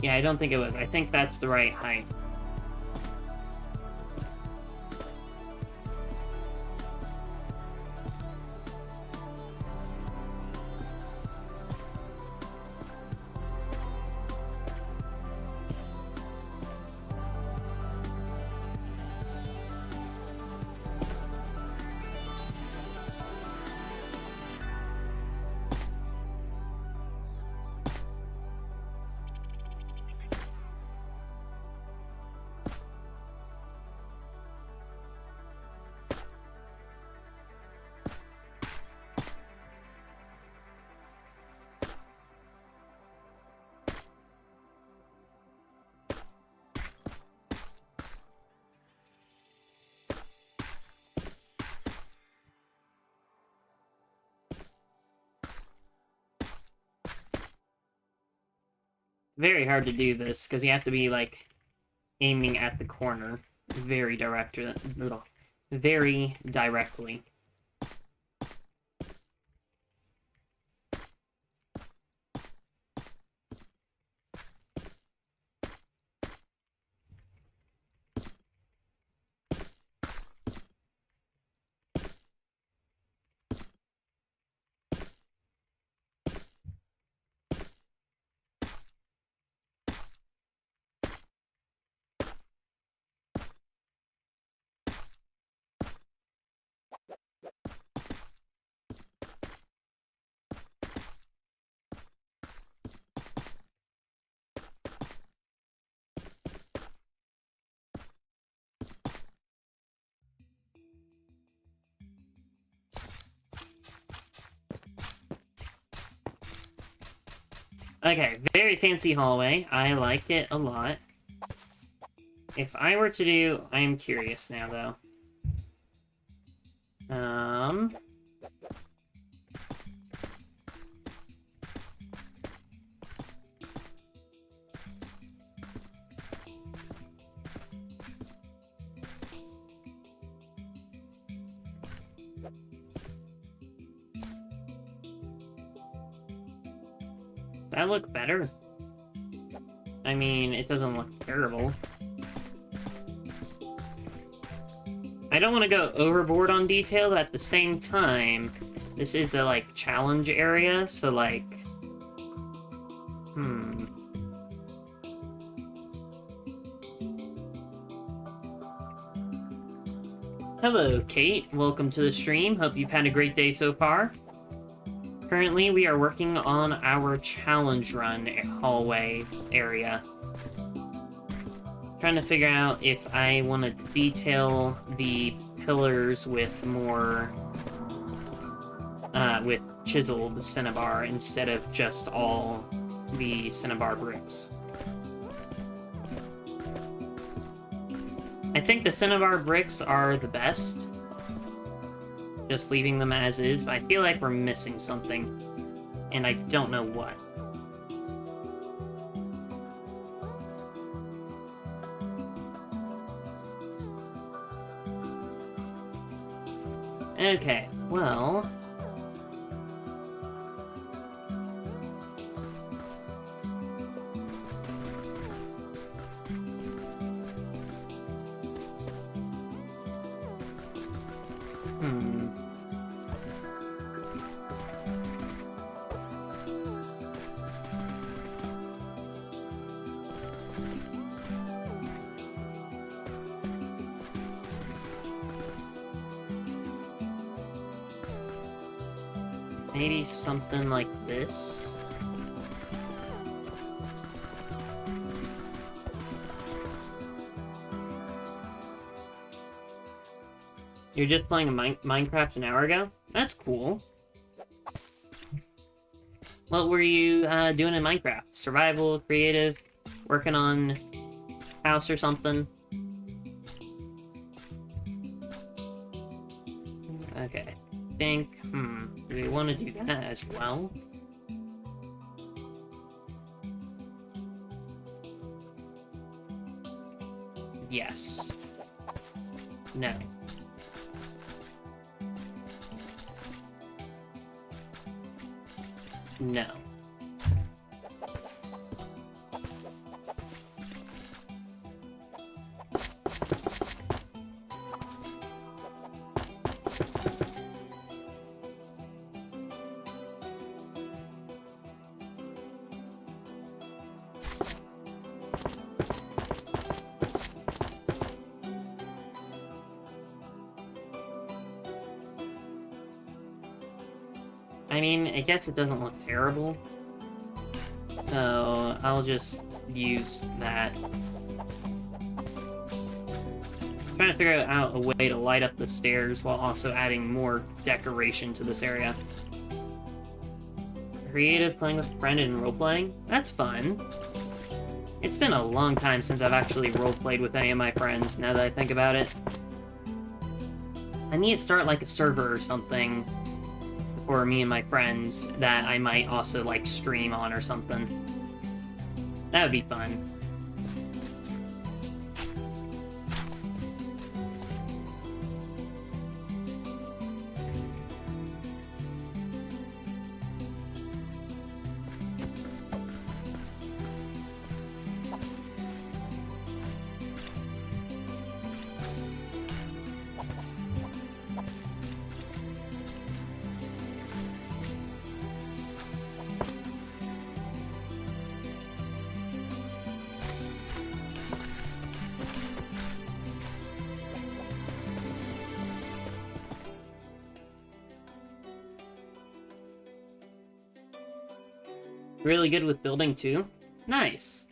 Yeah, I don't think it was. I think that's the right height. Very hard to do this, because you have to be, like, aiming at the corner very very directly. Okay, very fancy hallway. I like it a lot. If I were to do... I am curious now, though. Does that look better? I mean, it doesn't look terrible. I don't want to go overboard on detail, but at the same time, this is a, like, challenge area, so, like... Hello, Kate. Welcome to the stream. Hope you've had a great day so far. Currently, we are working on our challenge run hallway area. Trying to figure out if I want to detail the pillars with more, with chiseled cinnabar instead of just all the cinnabar bricks. I think the cinnabar bricks are the best, just leaving them as is, but I feel like we're missing something, and I don't know what. Okay, well... Maybe something like this? You're just playing a Minecraft an hour ago? That's cool. What were you doing in Minecraft? Survival, creative, working on house or something? Okay, I think, do we want to do that as well? Yes. No. No. I mean, I guess it doesn't look terrible. So, I'll just use that. Trying to figure out a way to light up the stairs while also adding more decoration to this area. Creative, playing with a friend and role-playing? That's fun. It's been a long time since I've actually role-played with any of my friends, now that I think about it. I need to start, like, a server or something for me and my friends that I might also, like, stream on or something. That would be fun. Really good with building, too? Nice.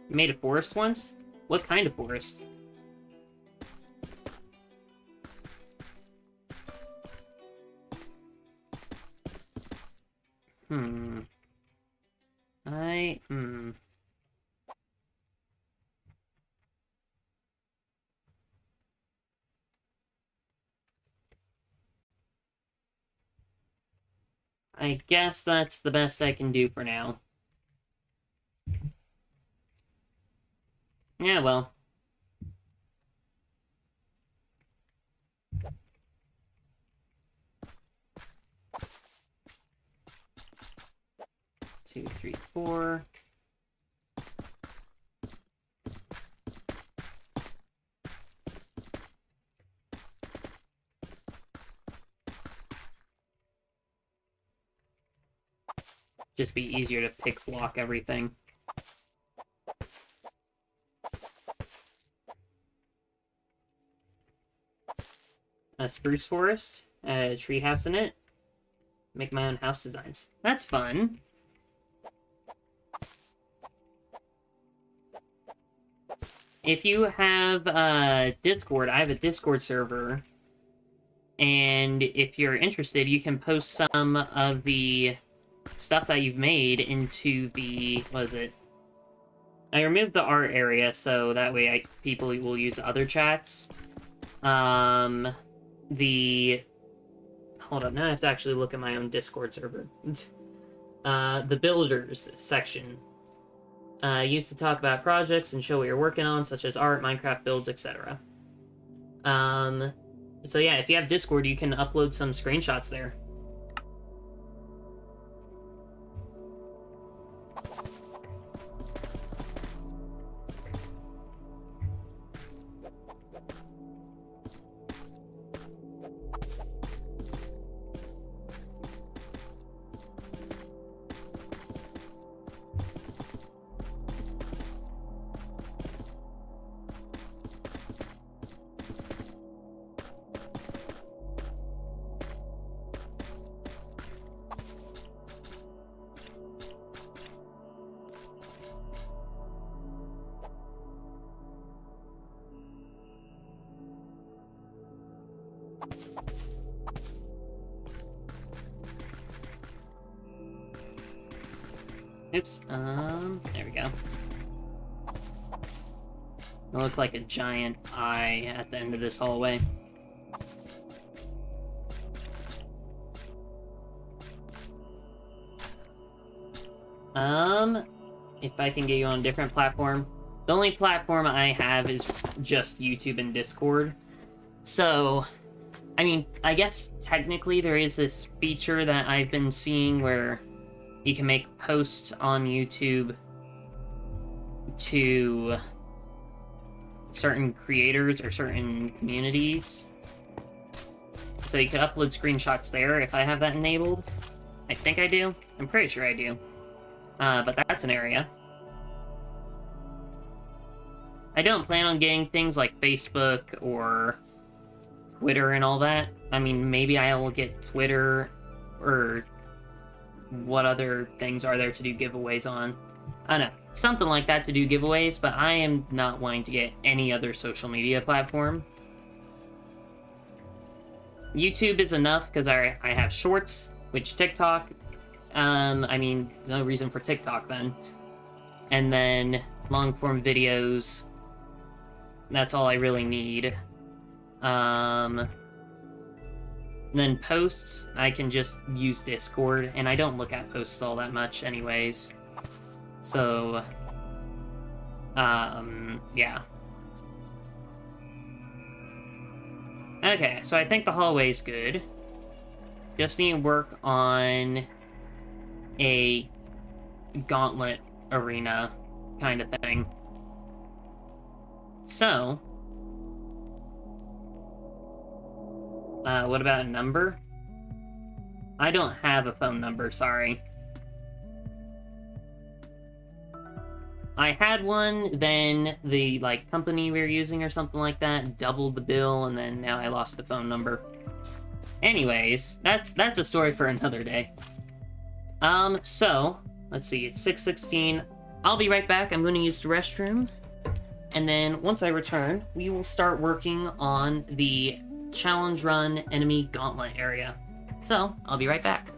You made a forest once? What kind of forest? I guess that's the best I can do for now. Yeah, well. Two, three, four. Just be easier to pick block everything. A spruce forest, a tree house in it. Make my own house designs. That's fun. If you have Discord, I have a Discord server. And if you're interested, you can post some of the stuff that you've made into the... what is it? I removed the art area, so that way people will use other chats. Hold up, now I have to actually look at my own Discord server. The builders section. Used to talk about projects and show what you're working on, such as art, Minecraft builds, etc. So yeah, if you have Discord, you can upload some screenshots there. Oops, there we go. It looks like a giant eye at the end of this hallway. If I can get you on a different platform. The only platform I have is just YouTube and Discord. So, I mean, I guess technically there is this feature that I've been seeing where you can make posts on YouTube to certain creators or certain communities. So you could upload screenshots there if I have that enabled. I think I do. I'm pretty sure I do. But that's an area. I don't plan on getting things like Facebook or Twitter and all that. I mean, maybe I'll get Twitter, or what other things are there to do giveaways on? I don't know. Something like that to do giveaways, but I am not wanting to get any other social media platform. YouTube is enough because I have Shorts, which TikTok, I mean, no reason for TikTok then. And then long-form videos. That's all I really need. Then posts, I can just use Discord, and I don't look at posts all that much anyways. So, yeah. Okay, so I think the hallway's good. Just need to work on a gauntlet arena kind of thing. So, what about a number? I don't have a phone number, sorry. I had one, then the, company we were using or something like that doubled the bill, and then now I lost the phone number. Anyways, that's a story for another day. So, let's see, it's 6:16. I'll be right back. I'm going to use the restroom. And then, once I return, we will start working on the challenge run enemy gauntlet area. So, I'll be right back.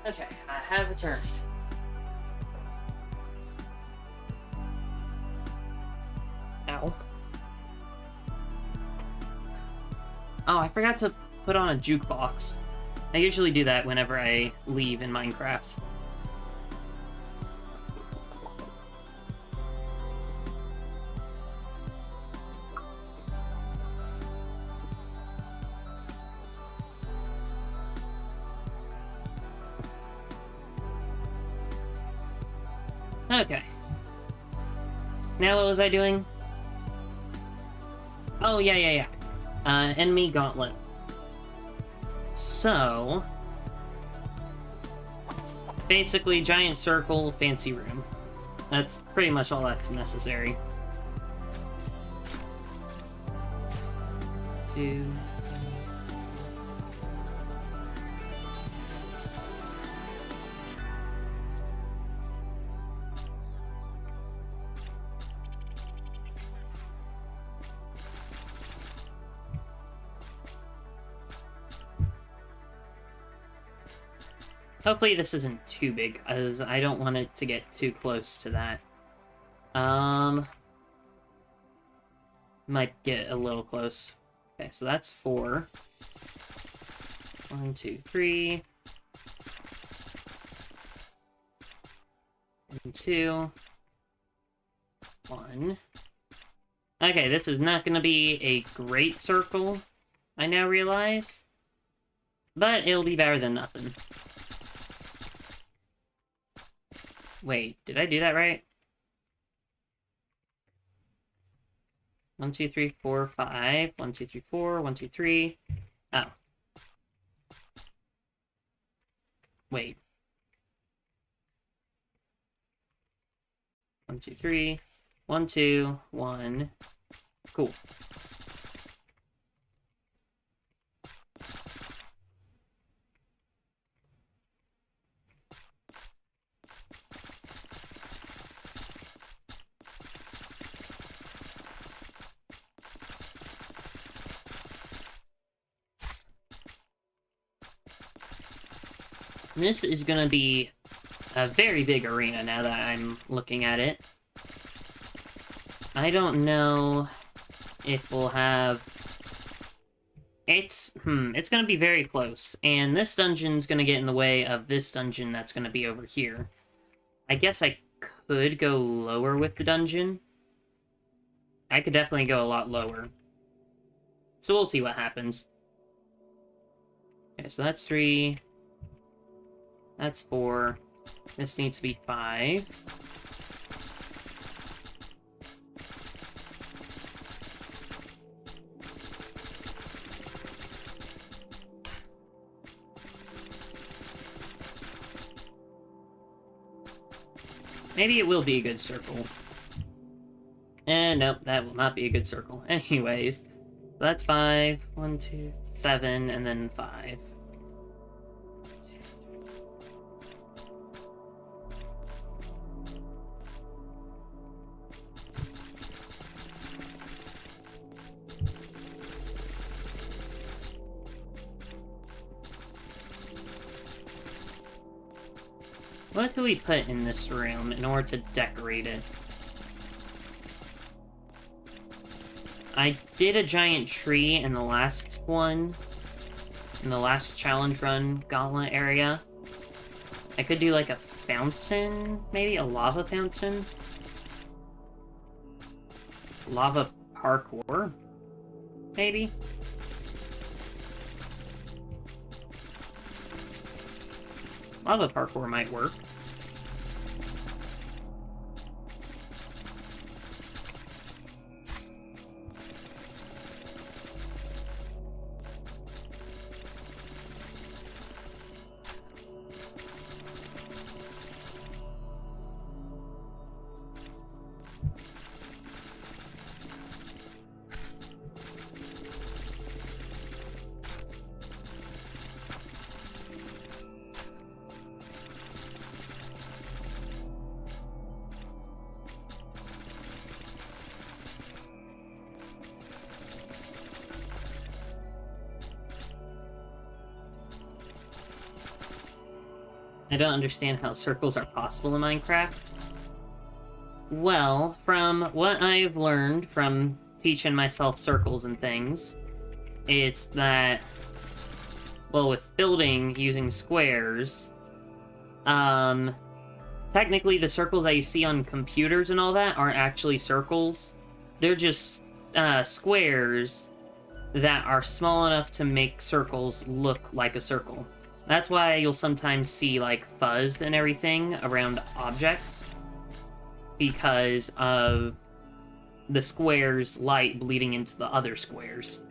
Okay, I have a turn. Ow. Oh, I forgot to put on a jukebox. I usually do that whenever I leave in Minecraft. Okay. Now what was I doing? Oh, yeah. Enemy gauntlet. So... basically, giant circle, fancy room. That's pretty much all that's necessary. 2... Hopefully this isn't too big, as I don't want it to get too close to that. Might get a little close. Okay, so that's 4. 1, 2, 3. 1, 2. 1. Okay, this is not going to be a great circle, I now realize. But it'll be better than nothing. Wait, did I do that right? 1, 2, 3, 4, 5. 1, 2, 3, 4. 1, 2, 3. Oh. Wait. 1, 2, 3. 1, 2, 1. Cool. This is gonna be a very big arena now that I'm looking at it. I don't know if we'll have... It's gonna be very close. And this dungeon's gonna get in the way of this dungeon that's gonna be over here. I guess I could go lower with the dungeon. I could definitely go a lot lower. So we'll see what happens. Okay, so that's 3... That's 4. This needs to be 5. Maybe it will be a good circle. And nope, that will not be a good circle. Anyways, so that's 5. 1, 2, 7, and then 5. What do we put in this room in order to decorate it? I did a giant tree in the last one, in the last challenge run gauntlet area. I could do like a fountain, maybe a lava fountain? Lava parkour, maybe? Lava parkour might work. I don't understand how circles are possible in Minecraft. Well, from what I've learned from teaching myself circles and things, it's that, well, with building using squares, technically the circles that you see on computers and all that aren't actually circles. They're just squares that are small enough to make circles look like a circle. That's why you'll sometimes see, like, fuzz and everything around objects, because of the square's light bleeding into the other squares.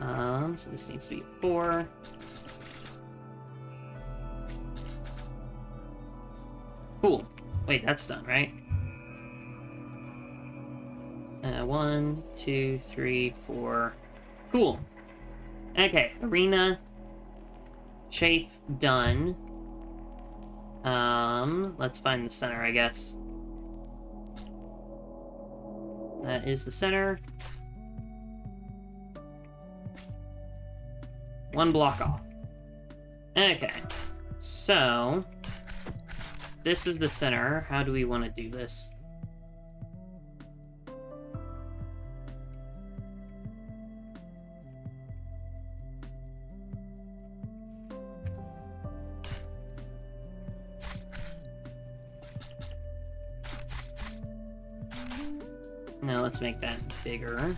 So this needs to be a 4. Cool. Wait, that's done, right? 1, 2, 3, 4. Cool. Okay, arena shape done. Let's find the center, I guess. That is the center. 1 block off. Okay, so this is the center. How do we want to do this? Now let's make that bigger.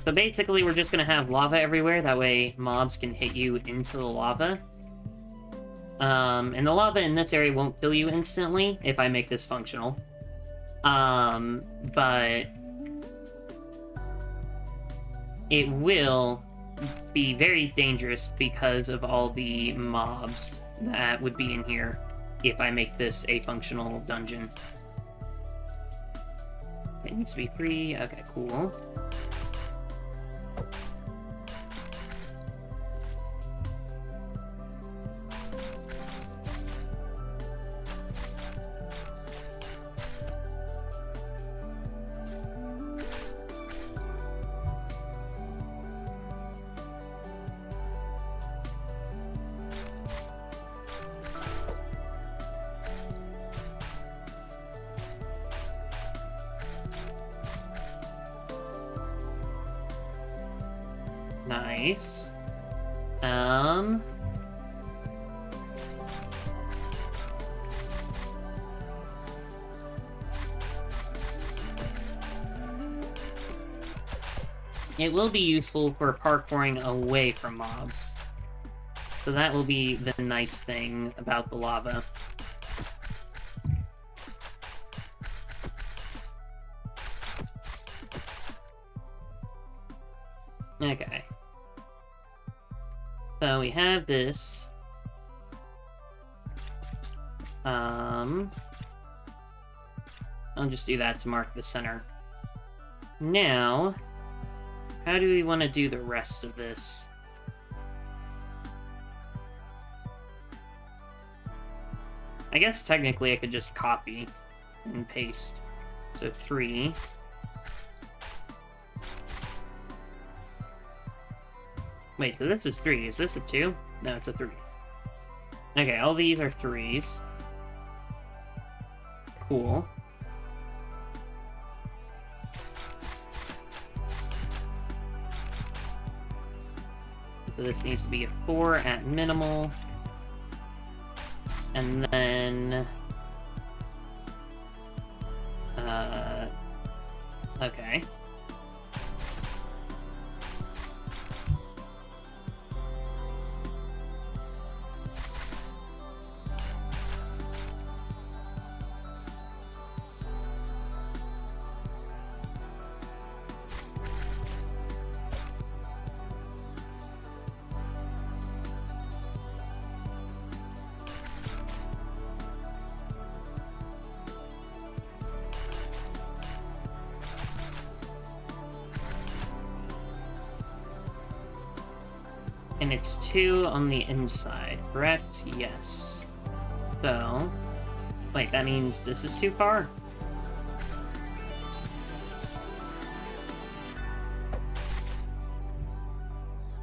So basically, we're just gonna have lava everywhere, that way mobs can hit you into the lava. And the lava in this area won't kill you instantly if I make this functional. But it will be very dangerous because of all the mobs that would be in here if I make this a functional dungeon. It needs to be 3. Okay, cool. Nice. It will be useful for parkouring away from mobs. So that will be the nice thing about the lava. Okay. So we have this. I'll just do that to mark the center. Now, how do we want to do the rest of this? I guess technically I could just copy and paste. So 3. Wait, so this is 3. Is this a 2? No, it's a 3. Okay, all these are 3s. Cool. So this needs to be a 4 at minimal. And then... okay. And it's 2 on the inside, correct? Yes. So... Wait, that means this is too far?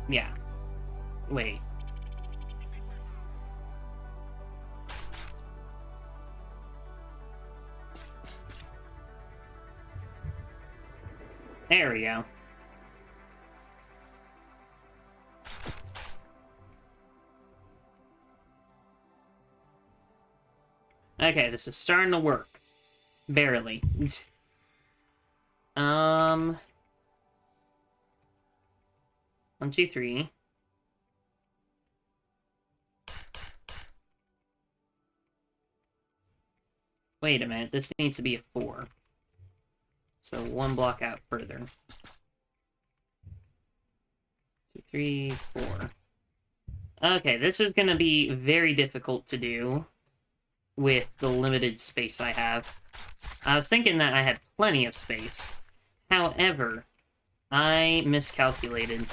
Yeah. Wait. There we go. Okay, this is starting to work. Barely. 1, 2, 3. Wait a minute, this needs to be a 4. So 1 block out further. 2, 3, 4. Okay, this is gonna be very difficult to do with the limited space I have. I was thinking that I had plenty of space. However, I miscalculated.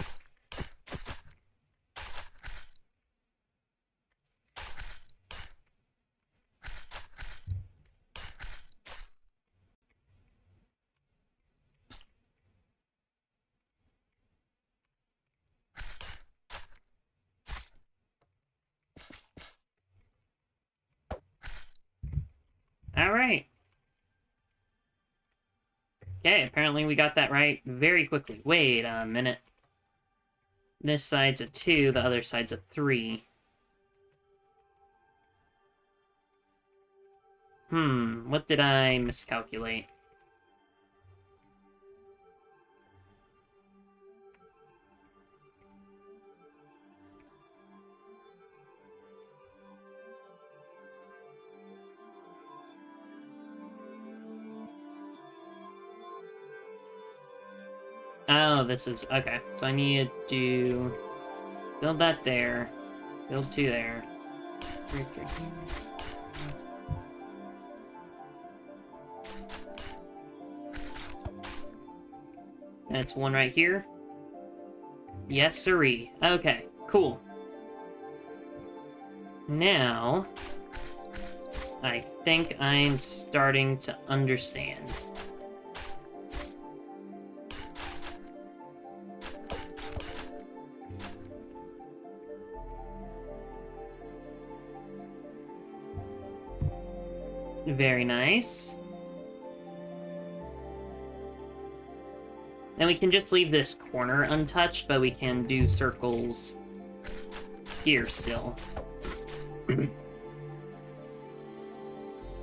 Alright. Okay, apparently we got that right very quickly. Wait a minute. This side's a 2, the other side's a 3. What did I miscalculate? Oh, this is... Okay, so I need to build that there. Build 2 there. 3, 3. That's 1 right here. Yes, sirree. Okay, cool. Now, I think I'm starting to understand. Very nice. Then we can just leave this corner untouched, but we can do circles here still. So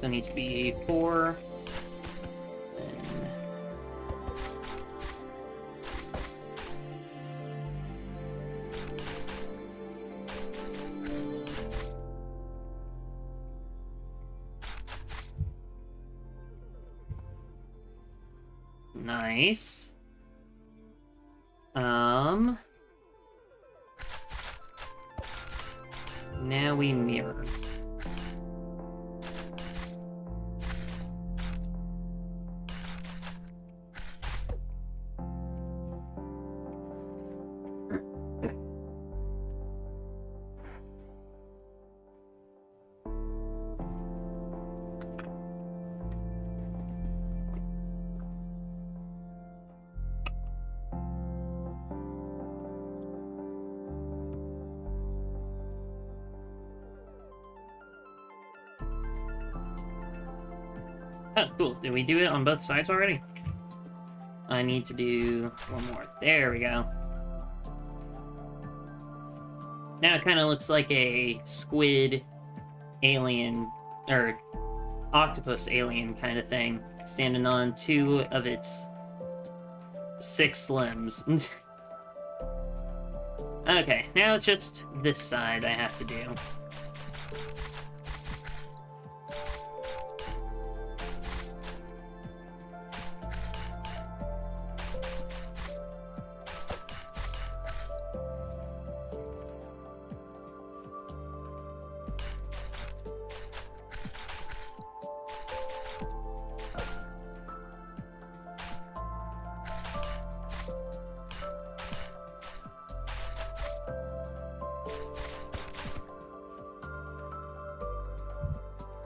it needs to be 4. And... Nice. Now we mirror. Oh, cool. Did we do it on both sides already? I need to do 1 more. There we go. Now it kind of looks like a squid alien, or octopus alien kind of thing, standing on 2 of its 6 limbs. Okay, now it's just this side I have to do.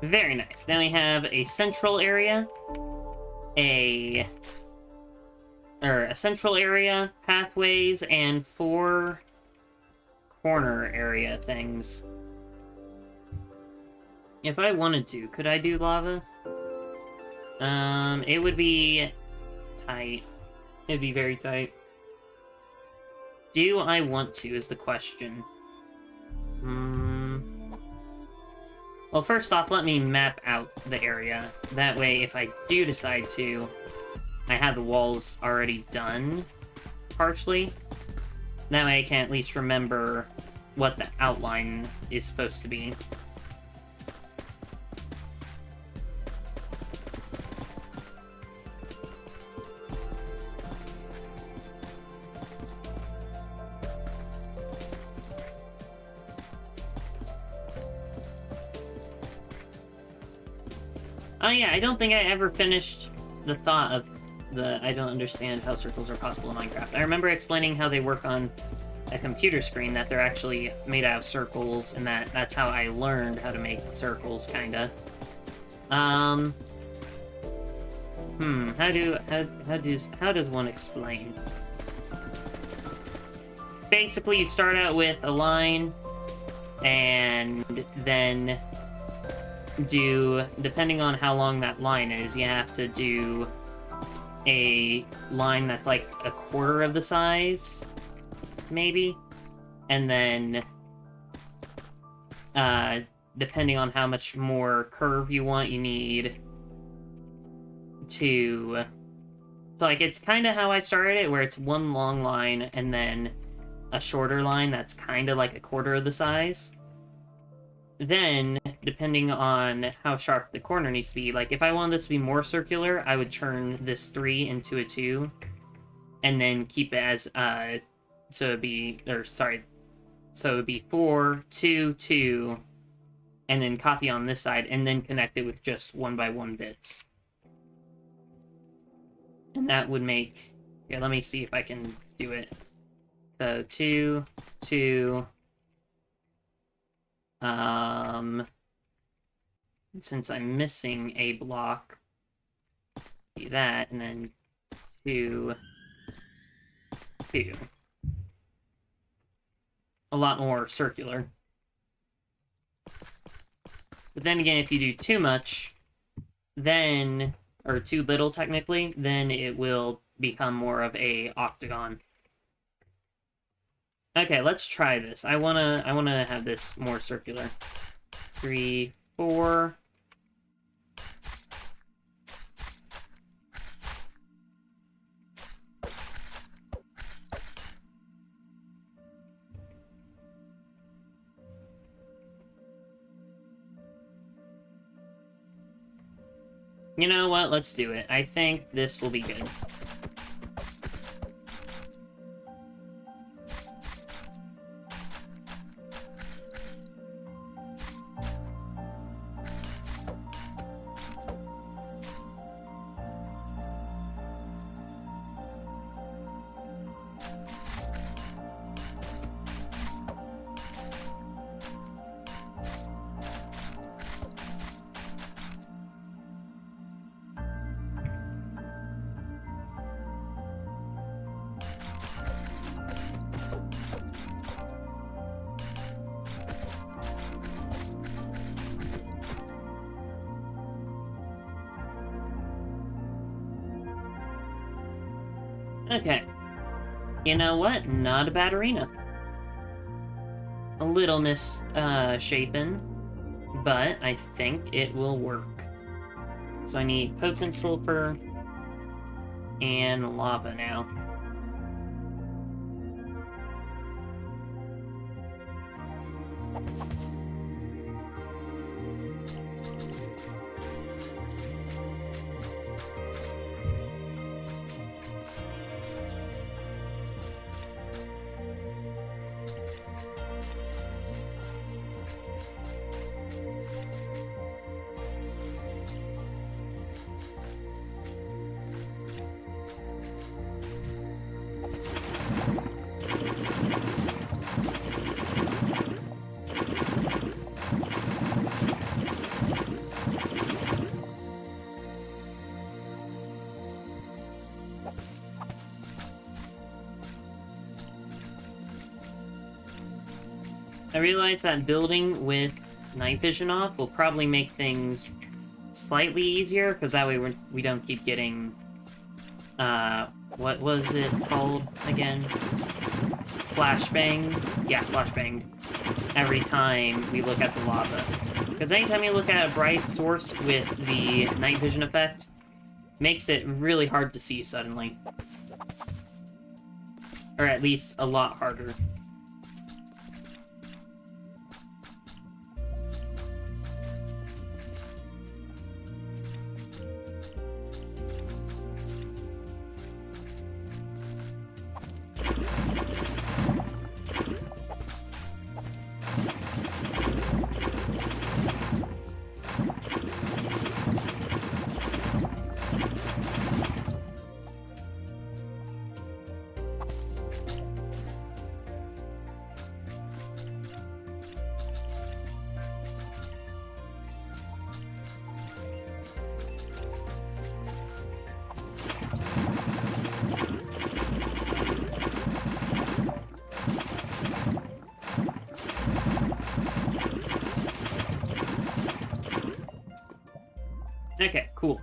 Very nice. Now we have a central area, a central area, pathways, and 4 corner area things. If I wanted to, could I do lava? It would be tight. It'd be very tight. Do I want to, is the question. Well, first off, let me map out the area. That way, if I do decide to, I have the walls already done, partially. That way I can at least remember what the outline is supposed to be. Oh yeah, I don't think I ever finished the thought of I don't understand how circles are possible in Minecraft. I remember explaining how they work on a computer screen, that they're actually made out of circles, and that's how I learned how to make circles, kinda. How does one explain? Basically, you start out with a line, and then depending on how long that line is, you have to do a line that's like a quarter of the size, maybe, and then depending on how much more curve you want, you need to... So, like, it's kind of how I started it, where it's one long line and then a shorter line that's kind of like a quarter of the size. Then, depending on how sharp the corner needs to be, like, if I want this to be more circular, I would turn this 3 into a 2, and then keep it as, so it'd be 4, 2, 2, and then copy on this side, and then connect it with just 1x1 bits. And that would make... Here, let me see if I can do it. So, 2, 2... Since I'm missing a block, do that, and then 2, 2. A lot more circular. But then again, if you do too much, then, or too little technically, then it will become more of a octagon. Okay, let's try this. I wanna have this more circular. 3, 4. You know what? Let's do it. I think this will be good. Okay. You know what? Not a bad arena. A little misshapen, but I think it will work. So I need potent sulfur and lava now. I realize that building with night vision off will probably make things slightly easier, because that way we don't keep getting, what was it called again? Flashbang? Yeah, flashbanged. Every time we look at the lava. Because anytime you look at a bright source with the night vision effect, makes it really hard to see suddenly. Or at least a lot harder. Okay, cool.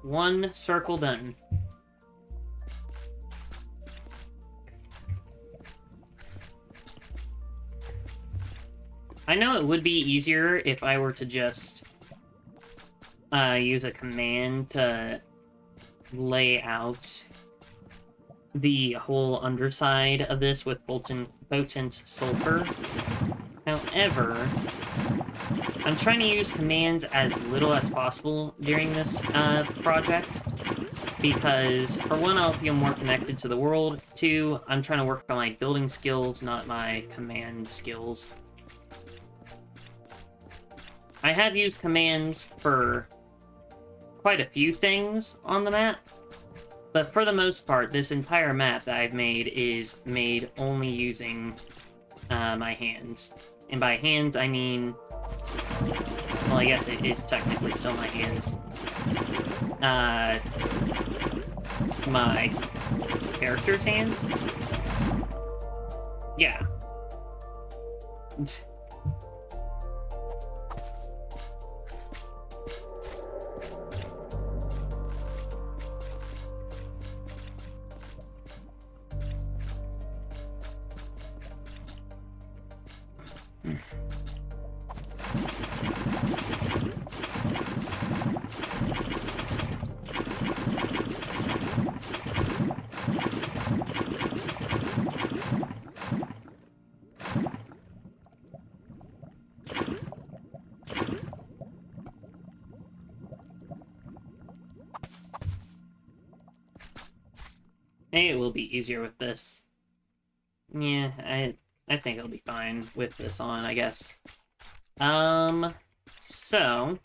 One circle done. I know it would be easier if I were to just use a command to lay out the whole underside of this with potent sulfur. However, I'm trying to use commands as little as possible during this project, because for one, I'll feel more connected to the world. Two, I'm trying to work on my building skills, not my command skills. I have used commands for quite a few things on the map, but for the most part, this entire map that I've made is made only using my hands. And by hands, I mean... well, I guess it is technically still my hands. My character's hands? Yeah. Maybe it will be easier with this. Yeah, I think it'll be fine with this on, I guess. So...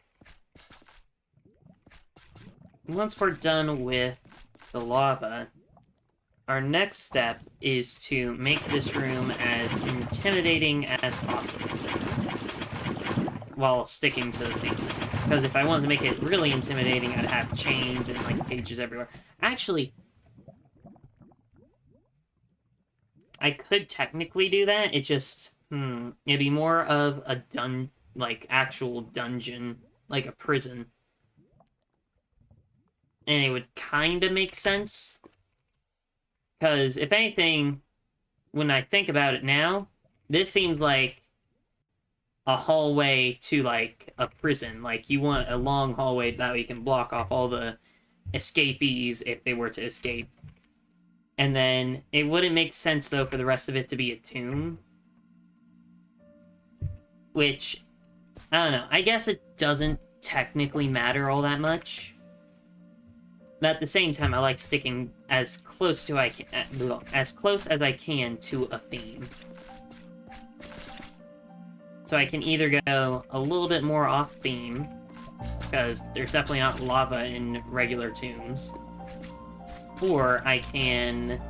once we're done with the lava, our next step is to make this room as intimidating as possible, while sticking to the theme. Because if I wanted to make it really intimidating, I'd have chains and, like, cages everywhere. Actually... I could technically do that, it just, it'd be more of a actual dungeon, like a prison. And it would kinda make sense. Because, if anything, when I think about it now, this seems like a hallway to, like, a prison. Like, you want a long hallway that way you can block off all the escapees if they were to escape. And then, it wouldn't make sense, though, for the rest of it to be a tomb. Which, I don't know. I guess it doesn't technically matter all that much. But at the same time, I like sticking as close as I can to a theme. So I can either go a little bit more off-theme, because there's definitely not lava in regular tombs. Or I can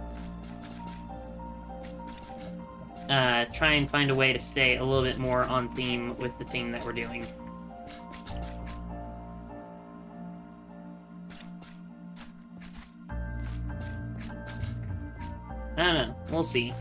try and find a way to stay a little bit more on theme with the theme that we're doing. I don't know. We'll see.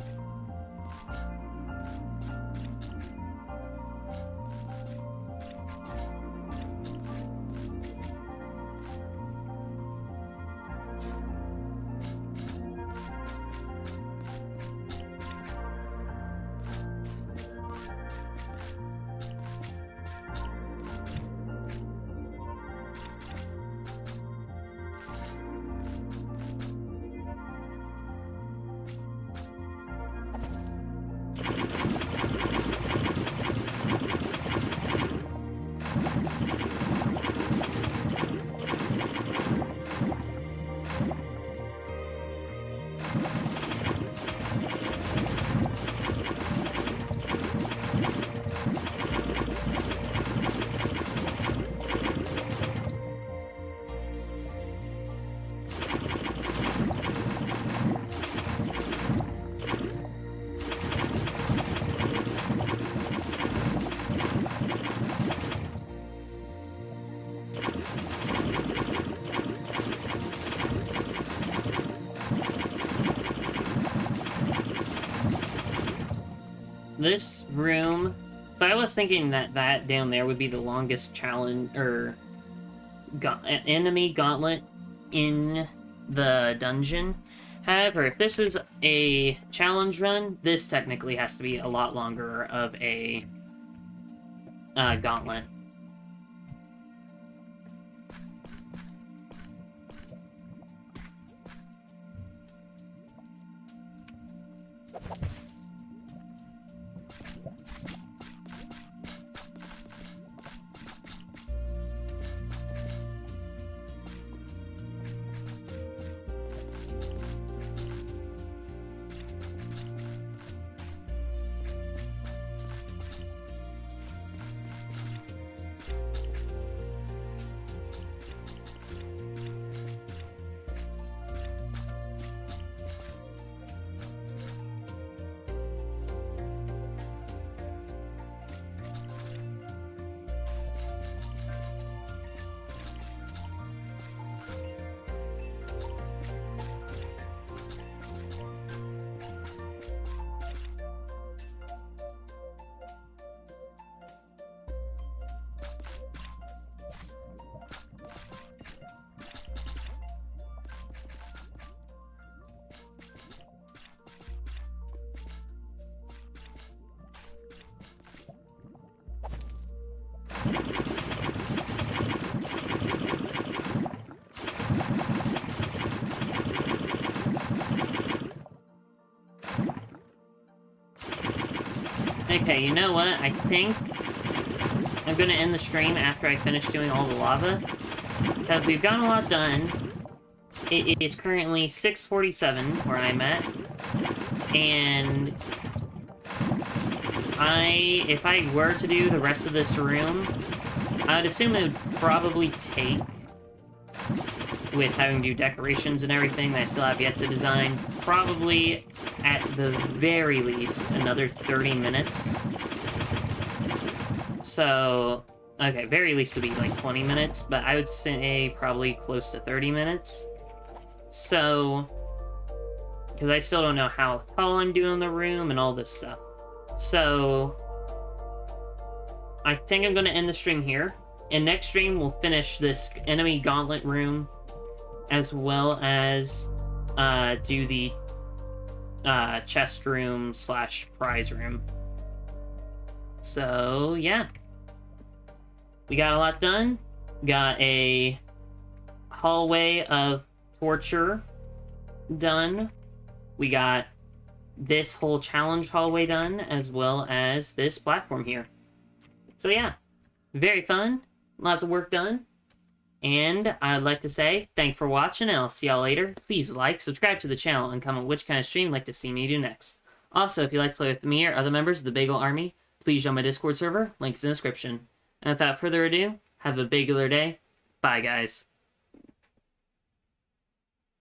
this room... So I was thinking that down there would be the longest challenge, or... enemy gauntlet in the dungeon. However, if this is a challenge run, this technically has to be a lot longer of a gauntlet. Okay, you know what? I think I'm gonna end the stream after I finish doing all the lava, because we've gotten a lot done. It is currently 6:47 where I'm at, and if I were to do the rest of this room, I would assume it would probably take, with having to do decorations and everything that I still have yet to design, probably, at the very least, another 30 minutes. So, okay, very least would be like 20 minutes, but I would say probably close to 30 minutes. So, because I still don't know how tall I'm doing the room and all this stuff. So, I think I'm going to end the stream here. And next stream, we'll finish this enemy gauntlet room, as well as do the chest room / prize room. So, yeah. We got a lot done. Got a hallway of torture done. We got this whole challenge hallway done, as well as this platform here. So, yeah. Very fun. Lots of work done. And I'd like to say, thanks for watching, and I'll see y'all later. Please like, subscribe to the channel, and comment which kind of stream you'd like to see me do next. Also, if you'd like to play with me or other members of the Bagel Army, please join my Discord server, links in the description. And without further ado, have a bageler day. Bye, guys.